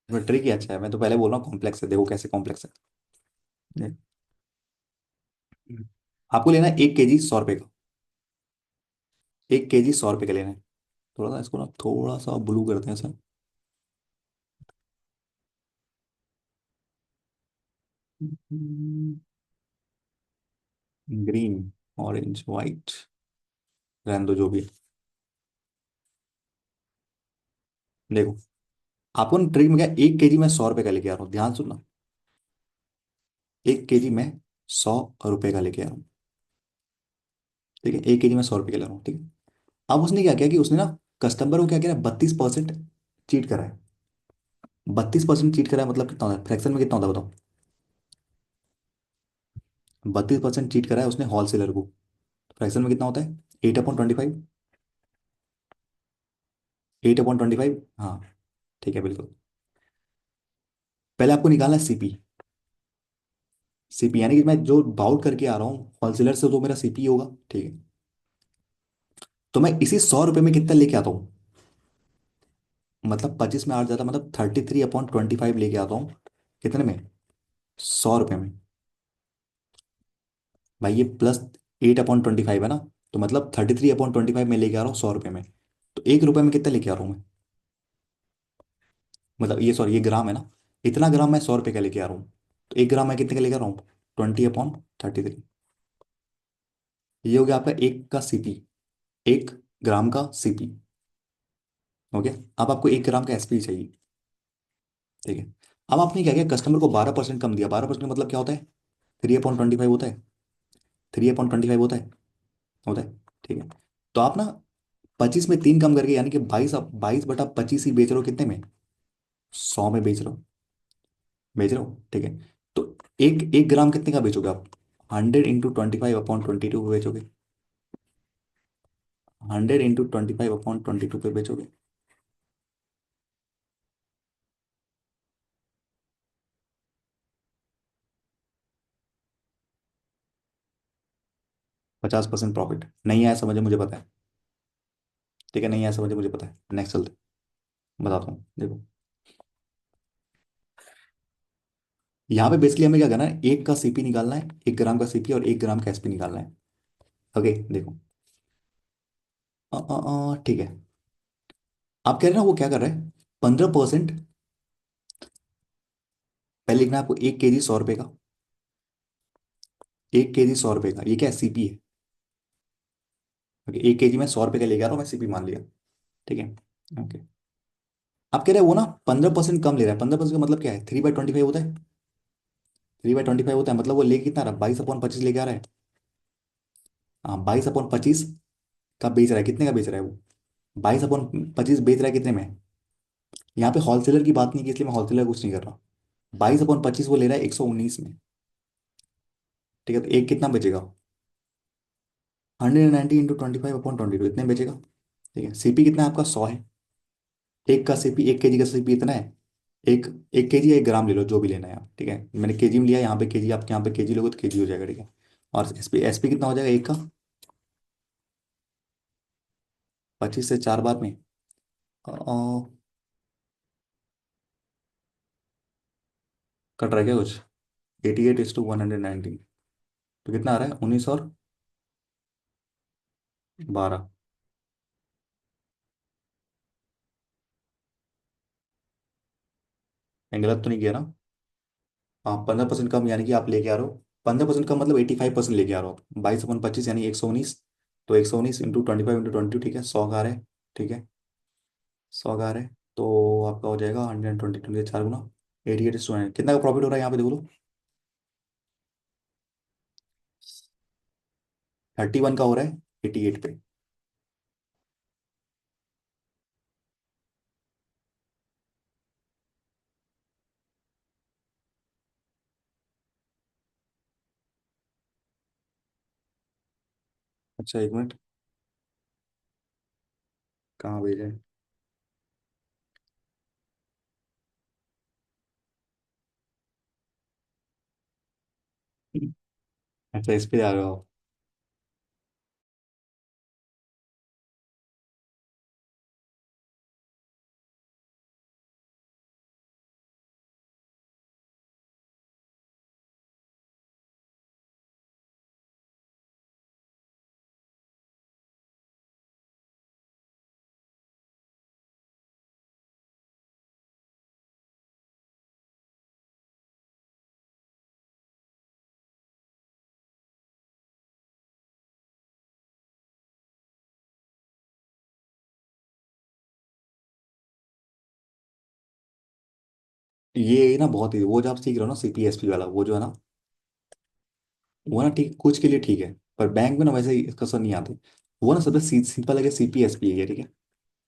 ट्रिक ही अच्छा है, मैं तो पहले बोल रहा हूँ कॉम्प्लेक्स है, देखो कैसे कॉम्प्लेक्स है। देख, आपको लेना है 1 केजी 100 रुपए का। 1 केजी 100 रुपए का लेना है। थोड़ा सा इसको ना थोड़ा सा ब्लू करते हैं सर। ग्रीन, ऑरेंज, वाइट, रहने दो जो भी है। देखो, आपको ना ट्रिक में क्या, 1 केजी में 100 रुपए का लेके आ रहा हूँ, ध्यान सुनना। 1 केजी में 100 रुपए का लेके आ रहा हूँ। ठीक है, 1 केजी में 100 रुपए का ले रहा हूँ। ठीक है। अब उसने क्या किया कि उसने ना कस्टमर को क्या किया, 32% चीट करा है। 32% चीट करा है मतलब कितना होता है, फ्रैक्शन में कितना होता है बताओ। 32% चीट करा है उसने होलसेलर को, फ्रैक्शन में कितना होता है, 8/25। 8/25, हाँ। ठीक है, बिल्कुल। पहले आपको निकालना है सीपी। सीपी यानी कि मैं जो बाउट करके आ रहा हूँ होलसेलर से, तो मेरा सीपी होगा। ठीक है। तो मैं इसी 100 रुपए में कितना लेके आता हूँ, मतलब 25 में 8 जाता, मतलब 33/25 लेके आता हूँ। कितने में, 100 रुपए में। भाई ये +8/25 है ना, तो मतलब 33/25 में लेके आ रहा हूँ 100 रुपए में। तो 1 रुपए में कितना लेके आ रहा हूँ मैं, मतलब ये सॉरी ये ग्राम है ना, इतना ग्राम मैं 100 रुपए का लेके आ रहा हूँ। तो 1 ग्राम मैं कितने का लेके आ रहा हूँ, 20/33। ये हो गया आपका एक का सीपी, 1 ग्राम का सीपी। हो गया। अब आपको 1 ग्राम का एसपी चाहिए। ठीक है। अब आपने क्या किया, कस्टमर को 12% कम दिया। 12% मतलब क्या होता है, 3/25 होता है। 3/25 होता है, होता है। ठीक है। तो आप ना 25 में 3 कम करके, यानी कि 22, आप 22/25 ही बेच रहे हो कितने में, 100 में बेच रहे हो। बेच रहे हो, ठीक है। तो एक एक ग्राम कितने का बेचोगे आप, 100 × 25/22 पे बेचोगे। 100 × 25/22 पे बेचोगे। 50% प्रॉफिट नहीं आया समझे, मुझे पता है। ठीक है, नहीं आया समझे, मुझे पता है। नेक्स्ट चलते हैं, बताता हूँ देखो। यहाँ पे बेसिकली हमें क्या करना है, एक का सीपी निकालना है, 1 ग्राम का सीपी और 1 ग्राम का एसपी निकालना है। ओके देखो। ठीक है। आप कह रहे हैं ना वो क्या कर रहा है, 15%। पहले लिखना है आपको 1 केजी 100 रुपए का। 1 केजी 100 रुपए का, ये क्या है, सीपी है। ओके, 1 केजी में 100 रुपए का लेके आ रहा हूँ मैं, सीपी मान लिया। ठीक है। ओके। आप कह रहे हैं वो ना 15% कम ले रहा है, 15% का मतलब क्या है, 3/25 होता है। 3/25 होता है, मतलब वो ले कितना रहा है, 22/25 लेके आ रहा है। हाँ, 22/25 का बेच रहा है, कितने का बेच रहा है वो? 22/25 बेच रहा है कितने में? यहाँ पे होलसेलर की बात नहीं की, इसलिए मैं होलसेलर कुछ नहीं कर रहा। 22/25 वो ले रहा है 119 में। ठीक है, तो एक कितना बचेगा? 190 × 25/22 इतने बचेगा। ठीक है, सीपी कितना है आपका? 100 है। एक का सीपी, 1 kg का सीपी इतना है। एक 1 kg या 1 ग्राम ले लो, जो भी लेना है आप। ठीक है, मैंने केजी में लिया, यहाँ पे केजी, आपके यहाँ पे केजी लोगे तो केजी हो जाएगा। ठीक है, और एसपी एसपी कितना हो जाएगा एक का? 25 से 4 बार में कट रहा है क्या कुछ? 88:119, तो कितना आ रहा है? 19 और 12। मैं गलत तो नहीं किया ना? हाँ, 15% कम, यानी कि आप लेके आ रहे हो 15% कम, मतलब 85% लेके आ रहे हो। 22/25 यानी 119। तो 119 × 25 × 22, ठीक है, 100 का आ रहा है। ठीक है, 100 का आ रहा है, तो आपका हो जाएगा 120, 4 गुना 88 कितना का प्रॉफिट हो रहा है यहाँ पे देखो तो? 31 का हो रहा है 88 पे। अच्छा, एक मिनट, कहाँ भेजा है? अच्छा, इस पे आ रहे हो आप। ये ना बहुत ही, वो जो आप सीख रहे हो ना सीपीएसपी वाला, वो जो है ना, वो ना ठीक, कुछ के लिए ठीक है, पर बैंक में ना वैसे ही इसका असर नहीं आते। वो ना सबसे सिंपल है कि सीपीएसपी है, ठीक है।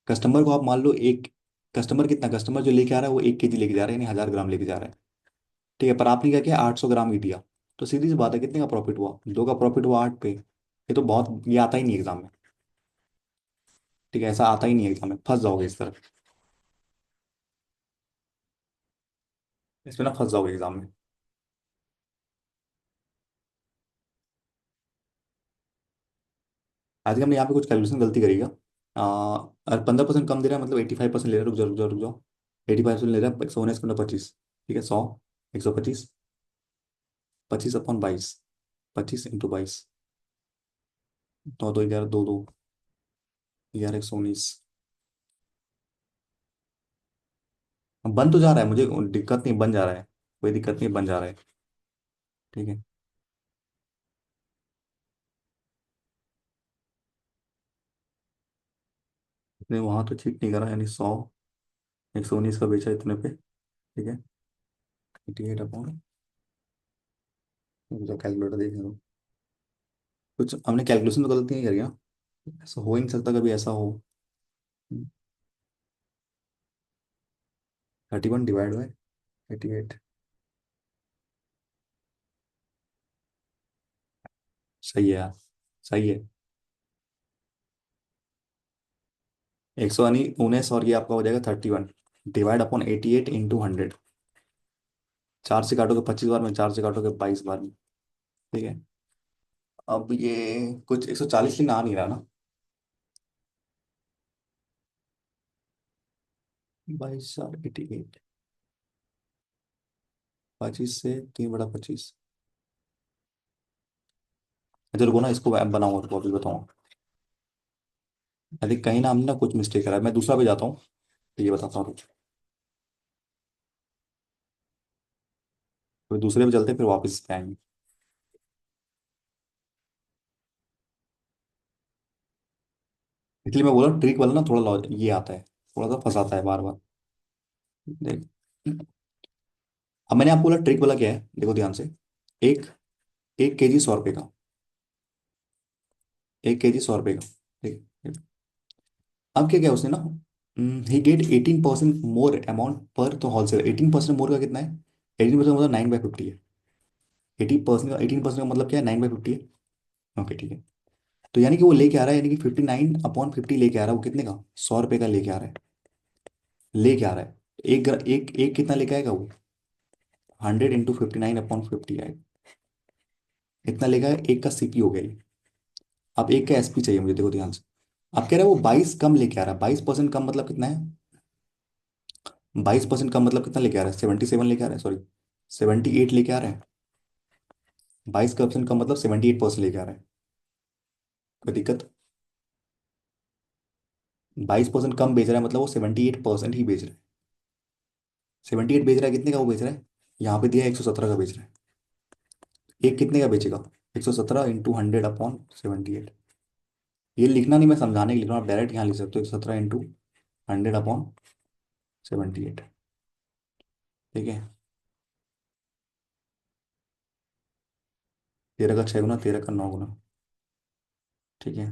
कस्टमर को आप मान लो एक, कस्टमर कितना, कस्टमर जो लेके आ रहा है वो 1 kg लेके जा रहा है, यानी 1000 ग्राम लेके जा रहा है। ठीक है, पर आपने क्या किया, 800 ग्राम ही दिया। तो सीधी सी बात है, कितने का प्रॉफिट हुआ? 2 का प्रॉफिट हुआ 8 पे। ये तो बहुत, ये आता ही नहीं एग्जाम में। ठीक है, ऐसा आता ही नहीं एग्जाम में, फंस जाओगे इस तरह। इसमें ना फंस जाओगे एग्जाम में। आज हमने यहाँ पे कुछ कैलकुलेशन गलती करेगा। और 15% कम दे रहा है, मतलब 85% ले रहा है। रुक जाओ रुक जाओ रुक जाओ। 85% ले रहा है, 119 × 25। ठीक है, 100, 125, 25/22, 25 × 22, 9 2 11, 2 2, 11 119। बन तो जा रहा है, मुझे दिक्कत नहीं, बन जा रहा है। कोई दिक्कत नहीं, बन जा रहा है। ठीक है। इतने वहां तो ठीक नहीं करा, यानी 100, 119 का बेचा इतने पे। ठीक है, 88 अपॉन, जो कैलकुलेटर देख लो, कुछ हमने कैलकुलेशन तो गलती नहीं करी ना? ऐसा हो ही नहीं सकता कभी ऐसा हो। 31/88। सही है यार, सही है। 119, और ये आपका हो जाएगा 31/88 × 100। 4 से काटोगे 25 बार में, 4 से काटोगे 22 बार में। ठीक है, अब ये कुछ 140 लिखना आ नहीं रहा ना? 22/88, 25 से 3/25। अच्छा रुको ना, इसको ऐप बनाऊंगा तो अभी बताऊंगा। अरे कहीं ना हमने ना कुछ मिस्टेक करा है, मैं दूसरा पे जाता हूँ, तो ये बताता हूँ। फिर दूसरे पे चलते हैं, फिर वापस इस पे आएंगे। इसलिए मैं बोला ट्रिक वाला ना थोड़ा ये आता है, थोड़ा सा फंसाता है बार बार। देख, अब मैंने आपको बोला ट्रिक बोला क्या है, देखो ध्यान से। एक 1 केजी 100 रुपये का, 1 केजी 100 रुपये का, ठीक है। अब क्या किया उसने ना, ही गेट 18% मोर अमाउंट पर, तो होलसेल 18% मोर का कितना है, 18% मतलब 9/50 है। 80% का 18% का मतलब क्या है, 9/50 है। ओके ठीक है। तो यानी कि वो लेके आ रहा है, यानी कि 59/50 लेके आ रहा है, वो कितने का, 100 रुपये का लेके आ रहा है, लेके आ रहा है। एक एक कितना लेके आएगा वो, 100 × 59/50 आएगा, इतना लेगा, एक का सीपी हो गया ये। अब एक का एसपी चाहिए मुझे, देखो ध्यान से। अब कह रहा है वो 22 कम लेके आ रहा है, 22% कम मतलब कितना है, 22% कम मतलब कितना लेके आ रहा है, 77 लेके आ रहा है, सॉरी 78 लेके आ रहा है। 22% कम मतलब 78% लेके आ रहा है। कोई दिक्कत, 22% कम बेच रहा है मतलब वो 78% ही बेच रहा है। 78 बेच रहा है, कितने का वो बेच रहा है, यहाँ पे दिया है 117 का बेच रहा है। एक कितने का बेचेगा, 117 × 100/78। ये लिखना नहीं, मैं समझाने के लिए लिख रहा हूँ, आप डायरेक्ट यहाँ लिख सकते हो, 117 × 100/78। ठीक है, 13 का 6 गुना, 13 का 9 गुना। ठीक है,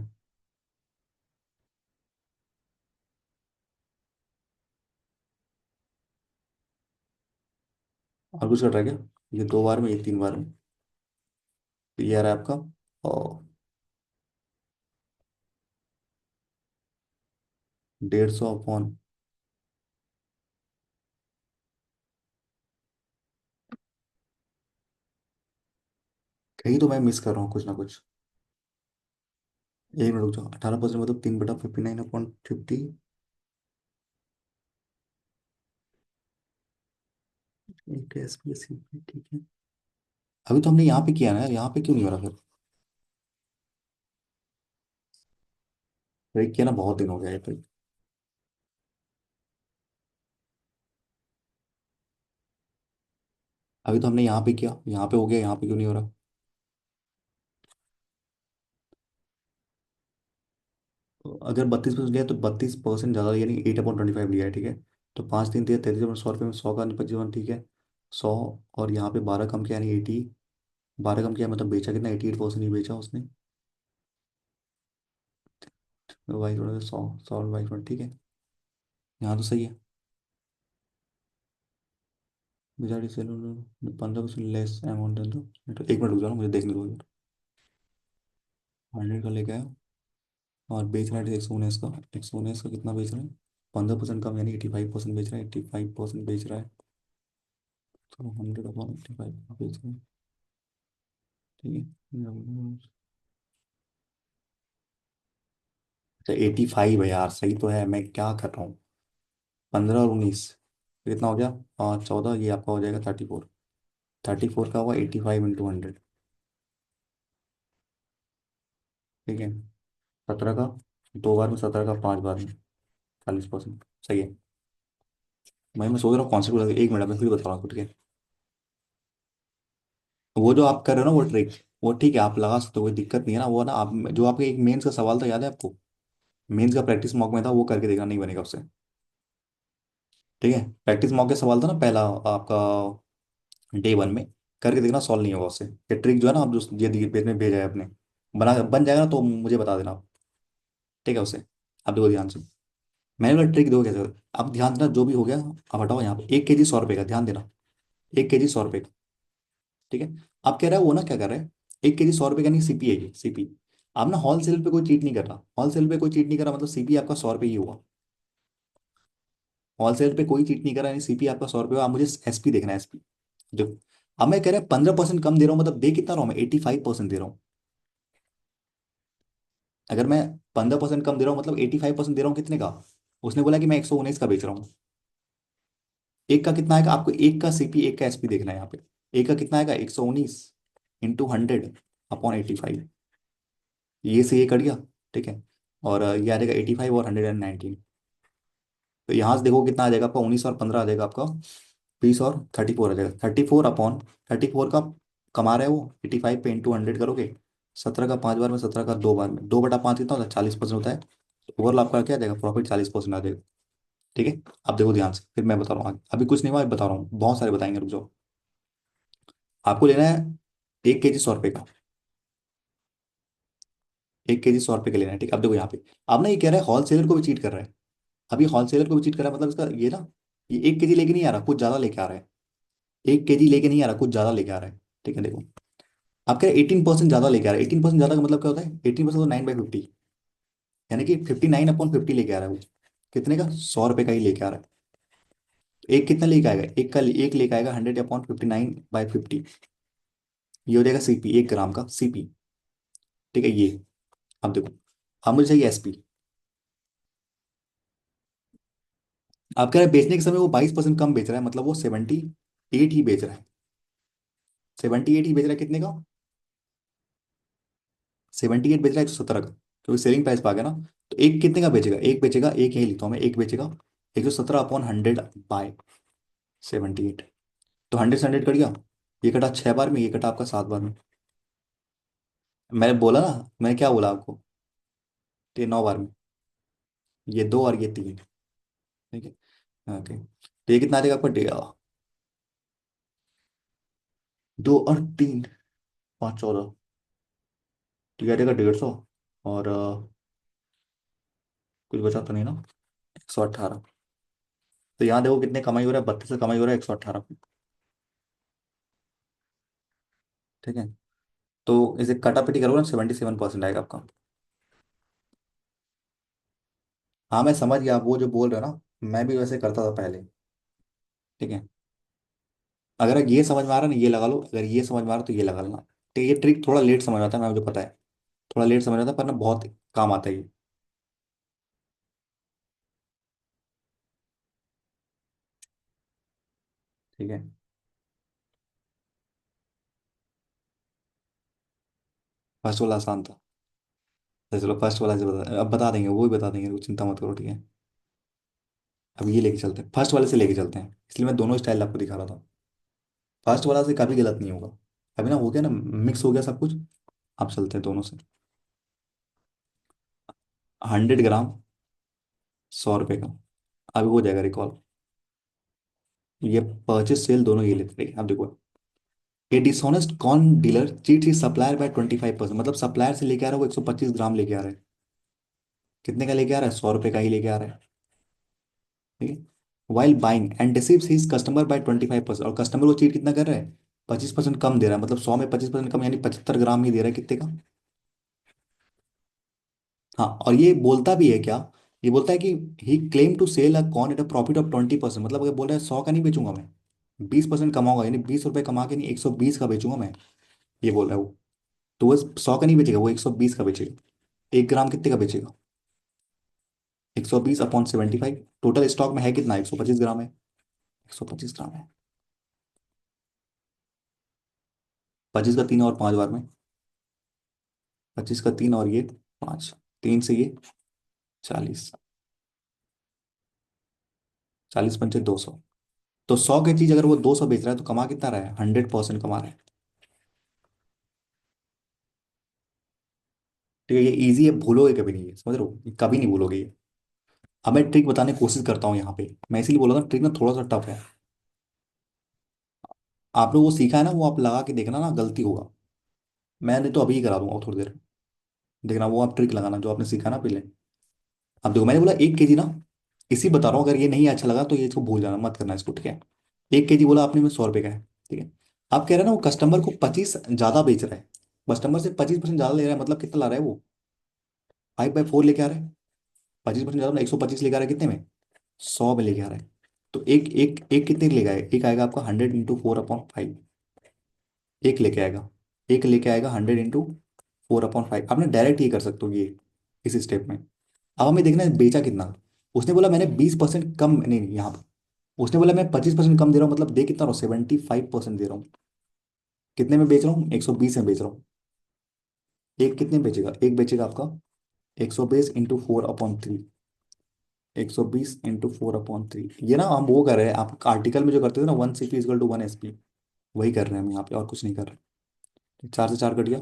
और कुछ कट रहा है क्या, ये 2 बार में, ये 3 बार में। तो ये आ रहा है आपका, और 150 अपॉन, कहीं तो मैं मिस कर रहा हूँ कुछ ना कुछ। 1 मिनट रुक जाओ, 18% मतलब 3/59/50। एक एस पी एस, ठीक है। अभी तो हमने यहाँ पे किया ना यार, यहाँ पे क्यों नहीं हो रहा फिर, ब्रेक किया ना, बहुत दिन हो गया ये तो। अभी तो हमने यहाँ पे किया, यहाँ पे हो गया, यहाँ पे क्यों नहीं हो रहा। तो अगर 32% लिया तो 32% ज़्यादा, यानी 8/25 लिया है, ठीक है। तो 5 3 13 100 रुपये में 100 का 25, ठीक है। 100, और यहाँ पे 12 कम किया यानी 80, 12 कम किया मतलब बेचा कितना, 88% ही बेचा उसने। तो बाई थोड़ा 100 100/20, ठीक है। यहाँ तो सही है। बेचारी से 15% लेस अमाउंट दे दो। तो 1 मिनट रुक जाओ ना, मुझे देखने दो। 100 का लेके आया, और बेच रहा है 119 का, 119 का कितना बेच रहा है, 15% कम यानी 85% बेच रहा है, 85% बेच रहा है। तो 100/85 बेच रहा है, ठीक है। अच्छा 85 है यार, सही तो है, मैं क्या कर रहा हूँ। 15 और 19, कितना हो गया, 14, ये आपका हो जाएगा 34। 34 का हुआ 85 × 100, ठीक है। 17 का 2 बार में, 17 का 5 बार में, 40%, सही है। मैं सोच रहा हूँ कॉन्सेप्ट, 1 मिनट में फिर बता रहा हूँ, ठीक है। वो जो आप कर रहे हो ना वो ट्रिक, वो ठीक है, आप लगा सकते हो, कोई दिक्कत नहीं है ना, वो ना आप जो आपके एक मेंस का सवाल था, याद है आपको, मेंस का प्रैक्टिस मॉक में था, वो करके देखना, नहीं बनेगा उससे। ठीक है, प्रैक्टिस मॉक का सवाल था ना पहला आपका, डे 1 में, करके देखना, सॉल्व नहीं होगा उससे। ये ट्रिक जो है ना, आप जो ये पेज में भेजा है अपने, बना बन जाएगा ना, तो मुझे बता देना आप, ठीक है उससे। आप देखो ध्यान से, मैंने बोला ट्रिक देखो कैसे अब ध्यान देना, जो भी हो गया अब हटाओ, यहाँ पे 1 केजी 100 रुपये का, ध्यान देना, 1 केजी 100 रुपये का, ठीक है। अब कह रहा है वो ना, क्या कर रहा है, 1 केजी 100 रुपये का, नहीं सीपी है ये, सीपी। अब ना होलसेल पे कोई चीट नहीं कर रहा, होलसेल पे कोई चीट नहीं कर रहा, मतलब सीपी आपका 100 रुपये ही हुआ। होलसेल पे कोई चीट नहीं कर रहा, यानी सीपी आपका 100 रुपये हुआ। आप मुझे एसपी देखना है, एसपी। देखो, अब मैं कह रहा है 15% कम दे रहा हूँ, मतलब दे कितना रहा हूँ मैं, 85% दे रहा हूँ। अगर मैं 15% कम दे रहा हूँ मतलब 85% दे रहा हूँ, कितने का, उसने बोला कि मैं 119 का बेच रहा हूँ। एक का कितना आएगा आपको, एक का सीपी, एक का एसपी देखना है यहाँ पे। एक का कितना आएगा, 119 × 100/85, ये से ये कट गया, ठीक है। और ये आ जाएगा 85 और 119। तो यहाँ से देखो कितना आ जाएगा आपका, 19 और 15 आ जाएगा आपका, 20 और 34 आ जाएगा, 34/34 का कमा रहे हो वो, 85 पे × 100 करोगे, 17 का 5 बार में, 17 का 2 बार में, 2/5 कितना होता है, 40% होता है। तो ओवरऑल आपका क्या आ जाएगा, प्रॉफिट 40% आ जाएगा। ठीक है। अब देखो ध्यान से, फिर मैं बता रहा हूँ आगे, अभी कुछ नहीं हुआ, अभी बता रहा हूँ, बहुत सारे बताएंगे, रुक जाओ। आपको लेना है 1 केजी 100 रुपये का। 1 केजी 100 रुपये का लेना है, ठीक है। अब देखो यहाँ पे, अब ना ये कह रहा है होलसेलर को भी चीट कर रहा है। अभी होलसेलर को भी चीट कर रहा है, मतलब इसका ये ना, ये 1 केजी लेके नहीं आ रहा, कुछ ज्यादा लेके आ रहा है। 1 केजी लेके नहीं आ रहा, कुछ ज्यादा लेके आ रहा है, ठीक है। देखो, आप कह रहे 18% ज्यादा लेके आ रहा है। 18% ज्यादा का मतलब क्या होता है? 18% तो 9/50, यानी कि 59/50 लेके आ रहा है वो। कितने का? 100 रुपये का ही लेके आ रहा है। तो एक कितना लेके आएगा? एक लेके आएगा 100/59/50। ये हो जाएगा सीपी, 1 ग्राम का सीपी, ठीक है। ये, अब देखो, अब मुझे चाहिए एसपी। आप कह रहे हैं बेचने के समय वो 22% कम बेच रहा है, मतलब वो 78 ही बेच रहा है। 78 ही बेच रहा है, कितने का? 78 बेच रहा है 117 का, क्योंकि सेलिंग प्राइस पा गया ना। तो एक कितने का बेचेगा? एक बेचेगा, एक यही लिखता हूँ मैं, एक बेचेगा 117/100/78। तो 100 से 100 कट गया, ये कटा 6 बार में, ये कटा आपका 7 बार में। मैंने बोला ना, मैंने क्या बोला आपको? ये 9 बार में, ये दो और ये तीन, ठीक है। ओके, तो ये कितना आ जाएगा आपका? 2 और 3, 5, 14, तो ये आ जाएगा 150। और कुछ बचा तो नहीं ना? 118। तो यहाँ देखो कितने कमाई हो रहा है, 32 से कमाई हो रहा है 118, ठीक है। तो इसे कटापिटी करोगे ना, 77% आएगा आपका। हाँ मैं समझ गया, आप वो जो बोल रहे हो ना, मैं भी वैसे करता था पहले, ठीक है। अगर ये समझ में आ रहा है ना, ये लगा लो, अगर ये समझ में आ रहा है तो ये लगा लेना। तो ये ट्रिक थोड़ा लेट समझ में आता है, मैं, मुझे पता है, थोड़ा लेट समझ में आता है, पर ना बहुत काम आता है ये। ठीक है। फर्स्ट वाला आसान था। तो चलो फर्स्ट वाला से बता, अब बता देंगे, वो भी बता देंगे, कुछ चिंता मत करो, ठीक है। अब ये लेके चलते हैं, फर्स्ट वाले से लेके चलते हैं, इसलिए मैं दोनों स्टाइल आपको दिखा रहा था। फर्स्ट वाला से कभी गलत नहीं होगा। अभी ना हो गया ना, मिक्स हो गया सब कुछ। आप चलते हैं दोनों से। 100 ग्राम 100 रुपये का, अभी हो जाएगा रिकॉल। ये परचेस सेल दोनों ये लेते हैं, अब देखो। ए डिसऑनेस्ट कॉर्न डीलर चीट ही सप्लायर बाय 25%, मतलब सप्लायर से लेके आ रहा है वो 125 ग्राम लेके आ रहा है। कितने का लेके आ रहा है? 100 रुपये का ही लेके आ रहा है, ठीक है। While buying and deceives his customer bye 25%, और कस्टमर को चीट कितना कर रहा है? 25% कम दे रहा है, मतलब 100 में 25% कम, यानी 75 ग्राम ही दे रहा है, कितने का? हाँ, और ये बोलता भी है क्या? ये बोलता है कि he claim to sell a corn at a profit of 20%, मतलब अगर बोल रहा है 100 का नहीं बेचूंगा मैं, 20% कमाऊंगा, यानी 20 रुपये कमा के नहीं 120 का बेचूंगा मैं, ये बोल रहा है वो। तो वो 100 का नहीं बेचेगा, वो 120 का बेचेगा। 1 ग्राम कितने का बेचेगा? 120/75। टोटल स्टॉक में है कितना? 125 ग्राम है। 125 ग्राम है। 25 का 3 और 5 बार में, 25 का 3 और ये 5, 3 से ये 40, 40 × 5 = 200। तो 100 की चीज अगर वो 200 बेच रहा है तो कमा कितना रहा है? 100% कमा रहा है, ठीक है। ये इजी है, भूलोगे कभी नहीं, ये समझ रहे हो, ये कभी नहीं भूलोगे ये। अब मैं ट्रिक बताने की कोशिश करता हूँ यहाँ पे, मैं इसीलिए बोला था ट्रिक ना थोड़ा सा टफ है। आप लोग वो सीखा है ना, वो आप लगा के देखना ना, गलती होगा। मैंने तो अभी ही करा दूंगा थोड़ी देर में। देखना वो आप ट्रिक लगाना जो आपने सीखा ना पहले। अब देखो, मैंने बोला 1 केजी ना, इसी बता रहा हूँ, अगर ये नहीं अच्छा लगा तो ये इसको भूल जाना, मत करना इसको, ठीक है। 1 केजी बोला आपने, में 100 रुपये का है, ठीक है। आप कह रहे हैं ना वो कस्टमर को 25 ज्यादा बेच रहा है, कस्टमर से 25% ज्यादा ले रहा है, मतलब कितना ला रहा है वो? 5/4 लेके आ रहा है। 25% ज्यादा, 125 लेके आ रहा है, कितने में? 100 में लेके आ रहा है। तो एक एक एक कितने लेगा? एक आएगा आपका 100 × 4/5, एक लेके आएगा, एक लेके आएगा 100 × 4/5। आपने डायरेक्ट ये कर सकते हो ये, इस स्टेप में। अब हमें देखना है बेचा कितना। उसने बोला मैंने 20% कम, नहीं नहीं, यहाँ पर उसने बोला मैं 25% कम दे रहा हूँ, मतलब दे कितना रहा हूँ? 75% दे रहा हूँ। कितने में बेच रहा हूँ? 120 में बेच रहा हूँ। एक कितने में बेचेगा? एक बेचेगा आपका 120 × 4/3। 120 × 4/3, ये ना हम वो कर रहे हैं, आप आर्टिकल में जो करते थे ना, 1 CP = 1 SP, वही कर रहे हैं हम यहाँ पे, और कुछ नहीं कर रहे। 4 से 4 कट गया,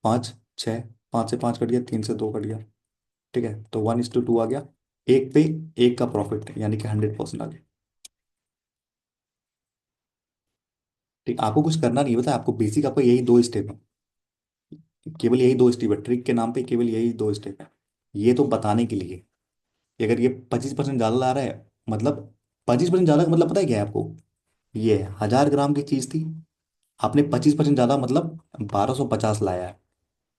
5, 6, 5 से 5 कट गया, 3 से 2 कट गया, ठीक है। तो 1:2 आ गया। एक पे एक का प्रॉफिट, यानी कि 100% आ गया, ठीक, आपको कुछ करना नहीं पता, आपको बेसिक, आपको यही दो स्टेप है, केवल यही दो स्टेप है, ट्रिक के नाम पे केवल यही दो स्टेप है। ये तो बताने के लिए कि अगर ये 25% ज्यादा ला रहा है, मतलब 25% ज्यादा का मतलब पता है क्या है आपको? ये 1000 ग्राम की चीज थी, आपने 25% ज्यादा मतलब 1250 लाया है,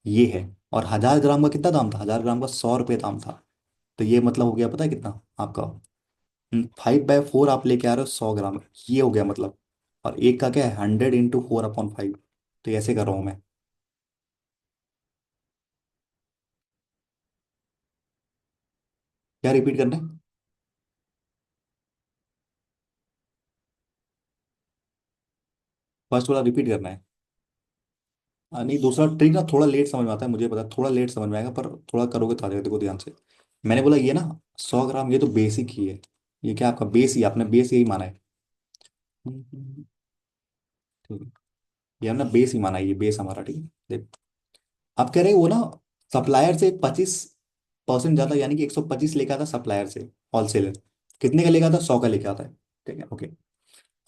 ये है। और 1000 ग्राम का कितना दाम था? 1000 ग्राम का 100 रुपये दाम था। तो ये मतलब हो गया पता है कितना आपका? 5/4 आप लेके आ रहे हो 100 ग्राम, ये हो गया मतलब। और एक का क्या है? 100 × 4/5। तो ऐसे कर रहा हूँ मैं। क्या रिपीट करना है? फर्स्ट वाला रिपीट करना है। नहीं, दूसरा ट्रिक ना थोड़ा लेट समझ में आता है, मुझे पता है थोड़ा लेट समझ में आएगा, पर थोड़ा करोगे तो आ जाएगा, देखो ध्यान से। मैंने बोला ये ना 100 ग्राम, ये तो बेसिक ही है। ये क्या आपका बेस ही, आपने बेस यही माना है। ठीक है, ये हमने बेस ही माना है, ये बेस हमारा, ठीक है। देख, आप कह रहे हो वो ना सप्लायर से 25% ज्यादा, यानी कि 125 लेके आता सप्लायर से, होलसेलर कितने का लेके आता? 100 का लेके आता है। ठीक है, ओके।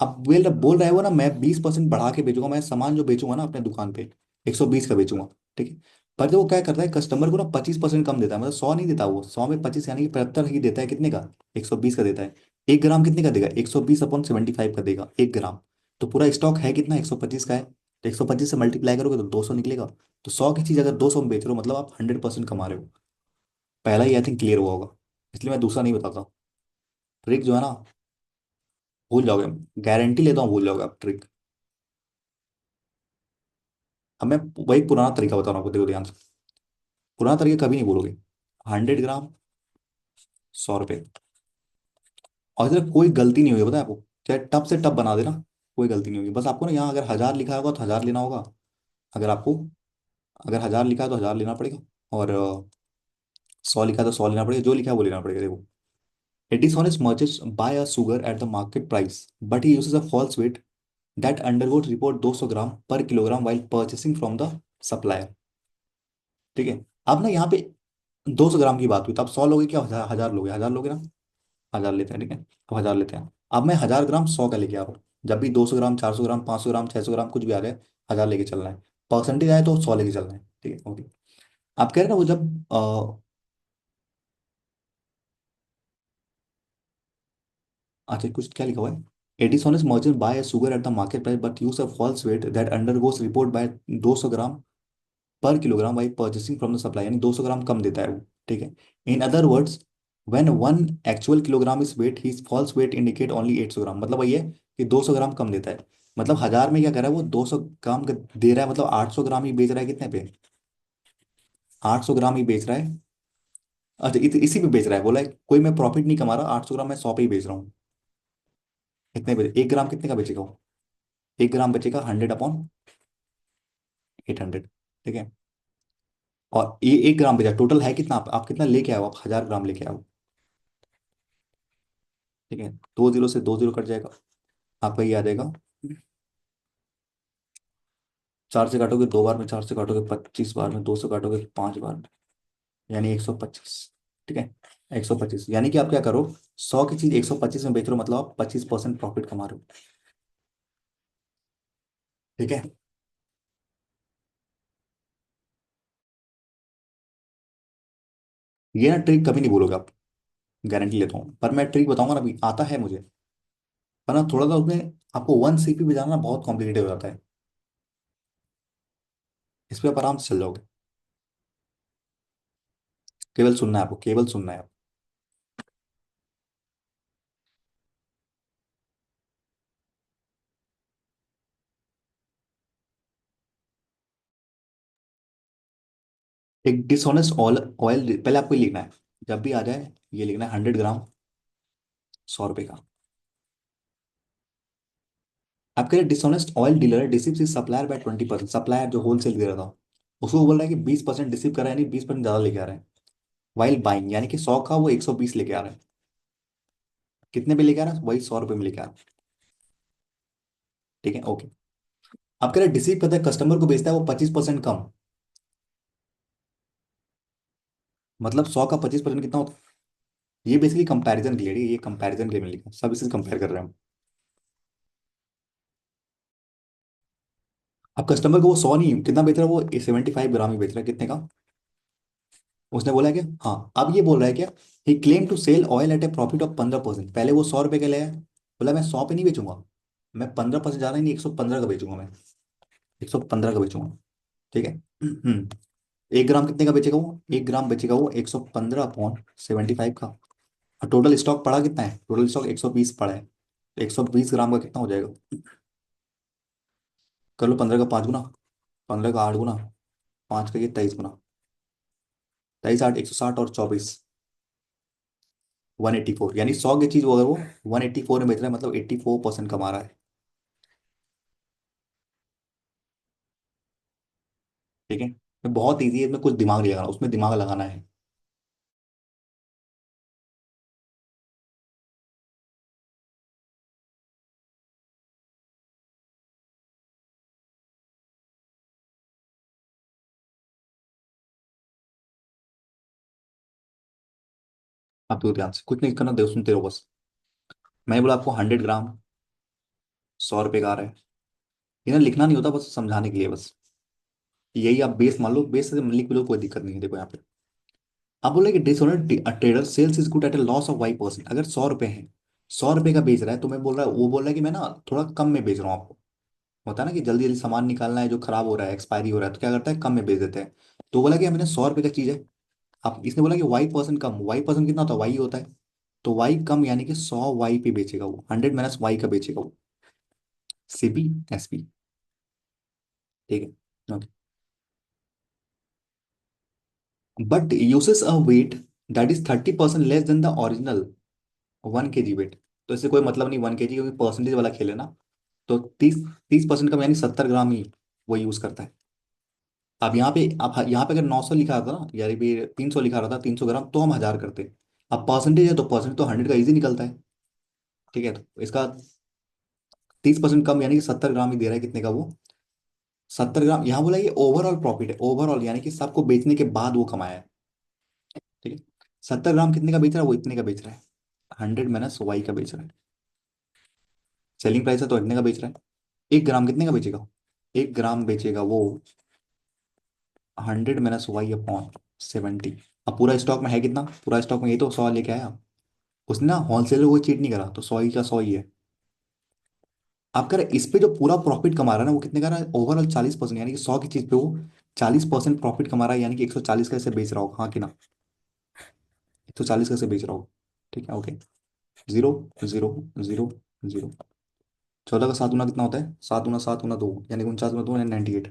अब बोल रहा है वो ना, मैं 20% बढ़ा के बेचूंगा, मैं सामान जो बेचूंगा ना अपने दुकान पे 120 का बेचूंगा। ठीक है। पर जो वो क्या करता है, कस्टमर को ना 25% कम देता है, मतलब 100 नहीं देता वो, 100 में 25 यानी कि 75 ही देता है, कितने का? 120 का देता है। 1 ग्राम कितने का देगा? 120/75 का देगा 1 ग्राम। तो पूरा स्टॉक है कितना? 125 का है, तो 125 से मल्टीप्लाई करोगे तो 200 निकलेगा। तो 100 की चीज अगर 200 में बेच रहे हो, मतलब आप 100% कमा रहे हो। पहला ही आई थिंक क्लियर हुआ होगा, इसलिए मैं दूसरा नहीं बताता। ट्रिक जो है ना, भूल जाओगे, गारंटी लेता हूँ भूल जाओगे आप ट्रिक। अब मैं वही पुराना तरीका बता रहा हूँ आपको, देखो ध्यान से। पुराना तरीका कभी नहीं बोलोगे। 100 ग्राम, 100 रुपये। और इसमें कोई गलती नहीं होगी, पता है आपको? चाहे टप से टप बना देना, कोई गलती नहीं होगी। बस आपको ना यहाँ अगर 1000 लिखा होगा तो 1000 लेना होगा। अगर आपको, अगर 1000 लिखा है तो 1000 लेना पड़ेगा। और 100 लिखा है तो 100 लेना पड़ेगा, जो लिखा है वो लेना पड़ेगा, देखो। A dishonest merchant buy a sugar at the market price, but he uses a false weight that undergoes report 200 gram per kilogram while purchasing from the supplier। ठीक है। अब ना यहाँ पे 200 ग्राम की बात हुई, तो आप 100 लोगे क्या? 1000 लोगे, 1000 लोगे ना? 1000 लेते हैं, ठीक है, अब 1000 लेते हैं। अब मैं 1000 ग्राम 100 का लेके आ रहा हूँ। जब भी 200 ग्राम, 400 ग्राम, 500 ग्राम, 600 ग्राम कुछ भी आ जाए, 1000 लेके चलना है। परसेंटेज आए तो 100 लेके चलना है, ठीक है, ओके। आप कह रहे हैं ना वो जब अच्छा, कुछ क्या लिखा हुआ है? A dishonest merchant buy a sugar at the market price but use a false weight that undergoes report by 200 gram per kilogram by purchasing from the supply, यानी 200 ग्राम कम देता है वो। ठीक है। In other words, when one actual kilogram is weight, he false weight indicate only 800 gram, मतलब वही है कि 200 ग्राम कम देता है। मतलब 1000 में क्या कर रहा है वो? 200 ग्राम दे रहा है, मतलब 800 ग्राम ही बेच रहा है, कितने पे? 800 ग्राम ही बेच रहा है। अच्छा, इसी पे बेच रहा है, बोला है कोई मैं प्रॉफिट नहीं कमा रहा, 800 ग्राम मैं 100 पे ही बेच रहा हूँ। कितने बेच, 1 ग्राम कितने का बेचेगा वो? 1 ग्राम बचेगा 100/800। ठीक है। और ये 1 ग्राम बचा, टोटल है कितना? आप कितना लेके आओ? आप 1000 ग्राम लेके आओ। ठीक है, 2 जीरो से 2 जीरो कट जाएगा, आपका ये आ जाएगा। 4 से काटोगे 2 बार में, 4 से काटोगे 25 बार में, 200 काटोगे 5 बार में, यानी 125। ठीक है, 125, यानी कि आप क्या करो, 100 की चीज 125 में बेच रहे हो, मतलब आप 25% प्रॉफिट कमा रहे हो। ठीक है। ये ना ट्रिक कभी नहीं बोलोगे आप, गारंटी लेता हूँ, पर मैं ट्रिक बताऊंगा ना, अभी आता है मुझे। पर ना थोड़ा सा उसमें आपको 1 CP पे जाना बहुत कॉम्प्लिकेटेड हो जाता है। इस पे आप आराम से चल जाओगे। केवल सुनना है आपको, केवल सुनना है आप। एक डिसऑनेस्ट ऑयल ऑयल पहले आपको ये लिखना है, जब भी आ जाए ये लिखना है, 100 ग्राम 100 रुपए का। आपके dishonest oil dealer deceives is supplier bye 20%, supplier जो होलसेल दे रहा था उसको बोल रहा है कि 20% डिसीव कर रहा है, यानी 20% ज्यादा लेके आ रहा है। वाइल बाइंग, यानी कि 100 का वो 120 लेके आ रहा है। कितने पे लेके आ रहा है? वही 100 रुपये में लेके आ रहा है। ठीक है, ओके। आप कह रहे डिसीव करता है, कस्टमर को बेचता है वो 25% कम, मतलब 100 का 25% कितना होता है? ये बेसिकली कंपैरिजन के लिए है, ये कंपैरिजन के लिए मैंने लिखा, सब इसे कंपेयर कर रहे हैं हम। अब कस्टमर को वो 100 नहीं, कितना बेच रहा है वो, 75 ग्राम ही बेच रहा है, कितने का? उसने बोला है क्या? हाँ, अब ये बोल रहा है क्या, he claim to sell oil at a profit of 15%। पहले वो 100 रुपए के लिए बोला मैं 100 पे नहीं बेचूंगा, मैं 15% ज्यादा नहीं, 115 का बेचूंगा मैं, 115 का बेचूंगा। ठीक है। 1 ग्राम कितने का बेचेगा वो? 1 ग्राम बेचेगा वो 115/75 का। और टोटल स्टॉक पड़ा कितना है? टोटल स्टॉक 120 पड़ा है, 120 ग्राम का कितना हो जाएगा? कर लो, 15 का 5 गुना, 15 का 8 गुना, 5 का ये 23 गुना, 23 8 160 और 24, 184। यानी 100 की चीज वो अगर वो 184 में बेच रहा है, मतलब 84% कमा रहा है। ठीक है, ये बहुत ईजी है, इसमें कुछ दिमाग नहीं लगाना, उसमें दिमाग लगाना है। आप तो ध्यान से कुछ नहीं करना, देखो सुनते रहो बस। मैंने बोला आपको 100 ग्राम 100 रुपये का आ रहा है। ये ना लिखना नहीं होता, बस समझाने के लिए बस। यही आप बेस मान लो, बेस से लिख भी लो, कोई दिक्कत नहीं है। देखो यहाँ पे आप बोले कि dishonour trader sells is good at a loss of 5%। अगर 100 रुपए है, 100 रुपए का बेच रहा है, तो मैं बोल रहा है, वो बोल रहा है कि मैं ना थोड़ा कम में बेच रहा हूँ आपको। होता है ना कि जल्दी जल्दी सामान निकालना है, जो खराब हो रहा है, एक्सपायरी हो रहा है, तो क्या करता है, कम में बेच देते हैं। तो बोला कि मैंने 100 रुपए का चीज है। अब इसने बोला कि 5% कम, 5% कितना होता है, वाई होता है। तो वाई कम यानी कि 100 वाई पे बेचेगा वो, 100 - वाई का बेचेगा वो, सीबी एसपी। ठीक है, okay. But uses a weight that is 30% less than the original 1 kg weight. तो इससे कोई मतलब नहीं 1 kg, क्योंकि परसेंटेज वाला खेल है ना। तो 30% कम यानी 70 ग्राम ही वो यूज करता है। अब यहाँ पे, अब यहाँ पे अगर 900 लिखा था ना, यानी भी 300 लिखा रहा था, 300 ग्राम, तो हम 1000 करते। अब परसेंटेज है तो परसेंट तो 100 का इजी निकलता है। ठीक है, तो इसका 30% कम यानी कि 70 ग्राम ही दे रहा है, कितने का वो, 70 ग्राम। यहाँ बोला ये ओवरऑल प्रॉफिट है, ओवरऑल यानी कि सबको बेचने के बाद वो कमाया है। ठीक है, 70 ग्राम कितने का बेच रहा है वो, इतने का बेच रहा है, 100 - वाई का बेच रहा है। सेलिंग प्राइस है तो इतने का बेच रहा है। 1 ग्राम कितने का बेचेगा? 1 ग्राम बेचेगा वो 100 - वाई अपॉन 70। अब पूरा स्टॉक में है कितना? पूरा स्टॉक में ये तो 100 लेके आया। उसने ना होलसेलर को चीट नहीं करा, तो 100 ही का 100 ही है। आप कह रहे इस पे जो पूरा प्रॉफिट कमा रहा है ना, वो कितने का रहा है, ओवरऑल 40%, यानी कि 100 की चीज पे वो 40% प्रॉफिट कमा रहा है, यानी कि 140 का इसे बेच रहा होगा, हाँ कि ना? 140 का इसे बेच रहा होगा। ठीक है, ओके। 0 0 0 0। 14 का 7 गुना कितना होता है? 7 गुना 7 गुना 2, यानी 49 गुना 2 यानी 98।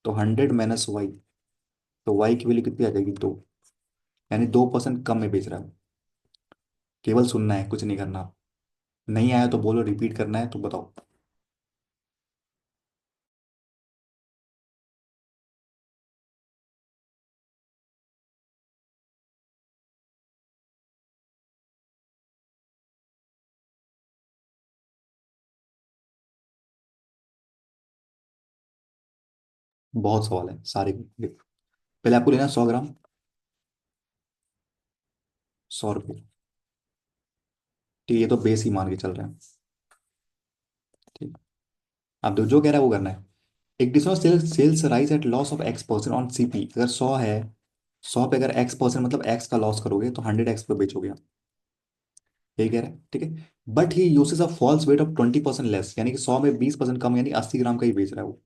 तो 100 - वाई, तो वाई की वैल्यू कितनी आ जाएगी, 2। यानी 2% कम में बेच रहा है। केवल सुनना है, कुछ नहीं करना। नहीं आया तो बोलो, रिपीट करना है तो बताओ। बहुत सवाल है सारे। पहले आपको लेना 100 ग्राम, 100 रुपये। ठीक है, ये तो बेस ही मान के चल रहे हैं। ठीक। अब जो कह रहा है वो करना है। एक dishonour sells rice at loss of X% on CP. अगर 100 है, 100 पे अगर X% मतलब X का लॉस करोगे, तो 100X पे बेचोगे आप। यही कह रहा है, ठीक है। But he uses a false weight of 20% less, यानी कि 100 में 20% कम, यानी 80 ग्राम का ही बेच रहा है वो।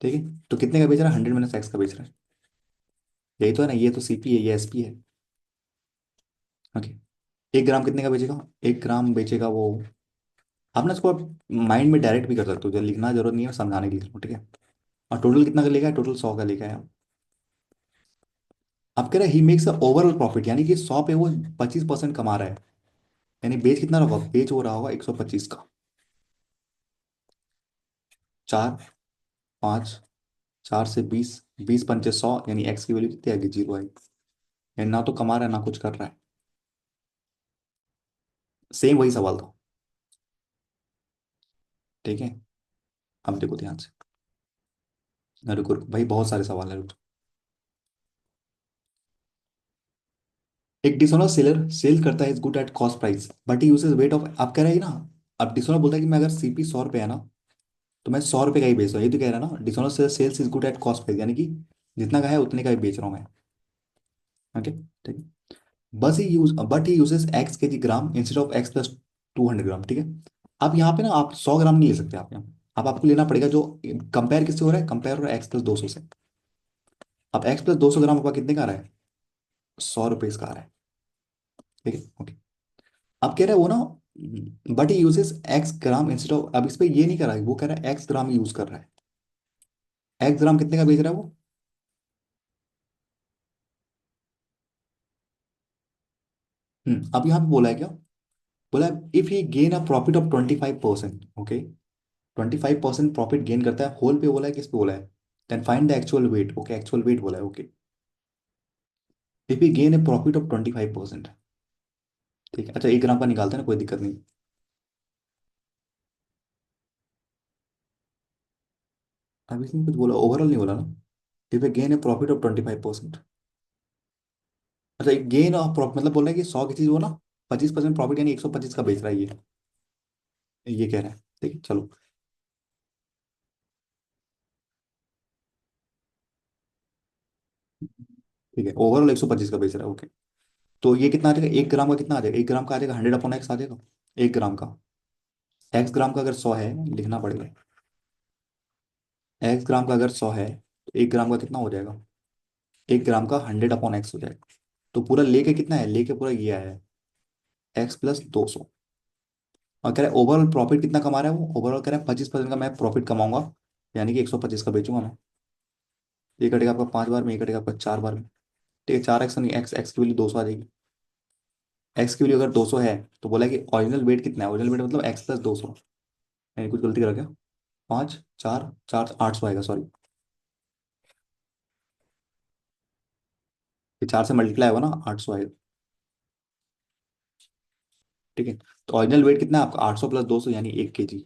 ठीक है, तो कितने का बेच रहा है, 100 - X का बेच रहा है। यही तो है ना, ये तो सीपी है, ये एसपी है। ओके। 1 ग्राम कितने का बेचेगा? 1 ग्राम बेचेगा वो, आप ना इसको माइंड में डायरेक्ट भी कर सकते हो, जो लिखना जरूरत नहीं है, समझाने के लिए लिख लो, ठीक है। और टोटल कितना का लेगा है? टोटल 100 का लेगा है। आप कह रहे he makes a overall profit, यानी कि 100 पे वो 25% कमा रहा है। यानी बेच कितना रहा होगा, बेच हो रहा होगा 125 का। 4 5, 4 से 20, 20 × 5 = 100, यानी एक्स की वैल्यू कितनी आएगी, 0 आएगी। यानी ना तो कमा रहा है ना कुछ कर रहा है। सेम वही सवाल था। ठीक है, अब देखो ध्यान से। रुको रुको भाई, बहुत सारे सवाल है, रुको। एक डिसोनर सेलर सेल करता है is good at cost price, but he uses weight of, आप कह रहे हैं ना। अब डिसोनर बोलता है कि मैं अगर सीपी 100 रुपये है ना, तो मैं 100 रुपये का ही बेच रहा हूँ, ये तो कह रहा है ना, dishonest sells is good at cost price, यानी कि जितना का है उतने का ही बेच रहा हूँ मैं। ओके, ठीक है। बट ही यूजेस एक्स के जी ग्राम इंस्टेड ऑफ एक्स प्लस 200 ग्राम, ठीक है। अब यहाँ पे ना आप 100 ग्राम नहीं ले सकते आप यहाँ। अब आपको लेना पड़ेगा जो कंपेयर किससे हो रहा है, कंपेयर हो रहा है एक्स प्लस 200 से। अब एक्स प्लस 200 ग्राम आपका कितने का आ रहा है, 100 रुपये का आ रहा है, ठीक है, ओके। अब कह रहा है वो ना, but he uses x gram instead of, अब इस पे ये नहीं कर रहा है, वो कह रहा है एक्स ग्राम यूज कर रहा है। एक्स ग्राम कितने का बेच रहा है वो। अब यहाँ पे बोला है क्या, बोला है if he gain a profit of 25%, okay, 25% profit gain करता है, होल पे बोला है, किस पे बोला है, then find the actual weight, okay, actual weight बोला है, okay. If he gain a profit of 25%, ठीक है, अच्छा 1 ग्राम का निकालते हैं ना, कोई दिक्कत नहीं। अब इसमें कुछ बोला, ओवरऑल नहीं बोला ना। If A gain a profit of 25%, अच्छा एक गेन ऑफ प्रॉफिट मतलब बोल रहा है कि 100 की चीज वो ना 25% प्रॉफिट यानी 125 का बेच रहा है ये कह रहा है, ठीक है, चलो। ठीक है, ओवरऑल 125 का बेच रहा है, ओके। तो ये कितना आ जाएगा, 1 ग्राम का कितना आ जाएगा, 1 ग्राम का आ जाएगा 100/x आ जाएगा। 1 ग्राम का, एक्स ग्राम का अगर 100 है, लिखना पड़ेगा, एक्स ग्राम का अगर 100 है तो 1 ग्राम का कितना हो जाएगा, 1 ग्राम का 100/x हो जाएगा। तो पूरा लेके कितना है, लेके पूरा ये आया है x + 200। और कह रहा है ओवरऑल प्रॉफिट कितना कमा रहा है वो, ओवरऑल कह रहा है 25% का मैं प्रॉफिट कमाऊंगा, यानी कि 125 का बेचूंगा मैं। ये कटेगा आपका 5 बार में, ये कटेगा आपका 4 बार में, ठीक है, 4x नहीं, एक्स की वैल्यू 200 आ जाएगी। एक्स की वैल्यू अगर 200 है तो बोला कि ओरिजिनल वेट कितना है, ओरिजिनल वेट मतलब x + 200, यानी कुछ गलती करा क्या, 5 4 4 800 आएगा, सॉरी, ये 4 से मल्टीप्लाई होगा ना, 800 आएगा, ठीक है। तो ओरिजिनल वेट कितना है आपका, 800 + 200 यानी 1 kg।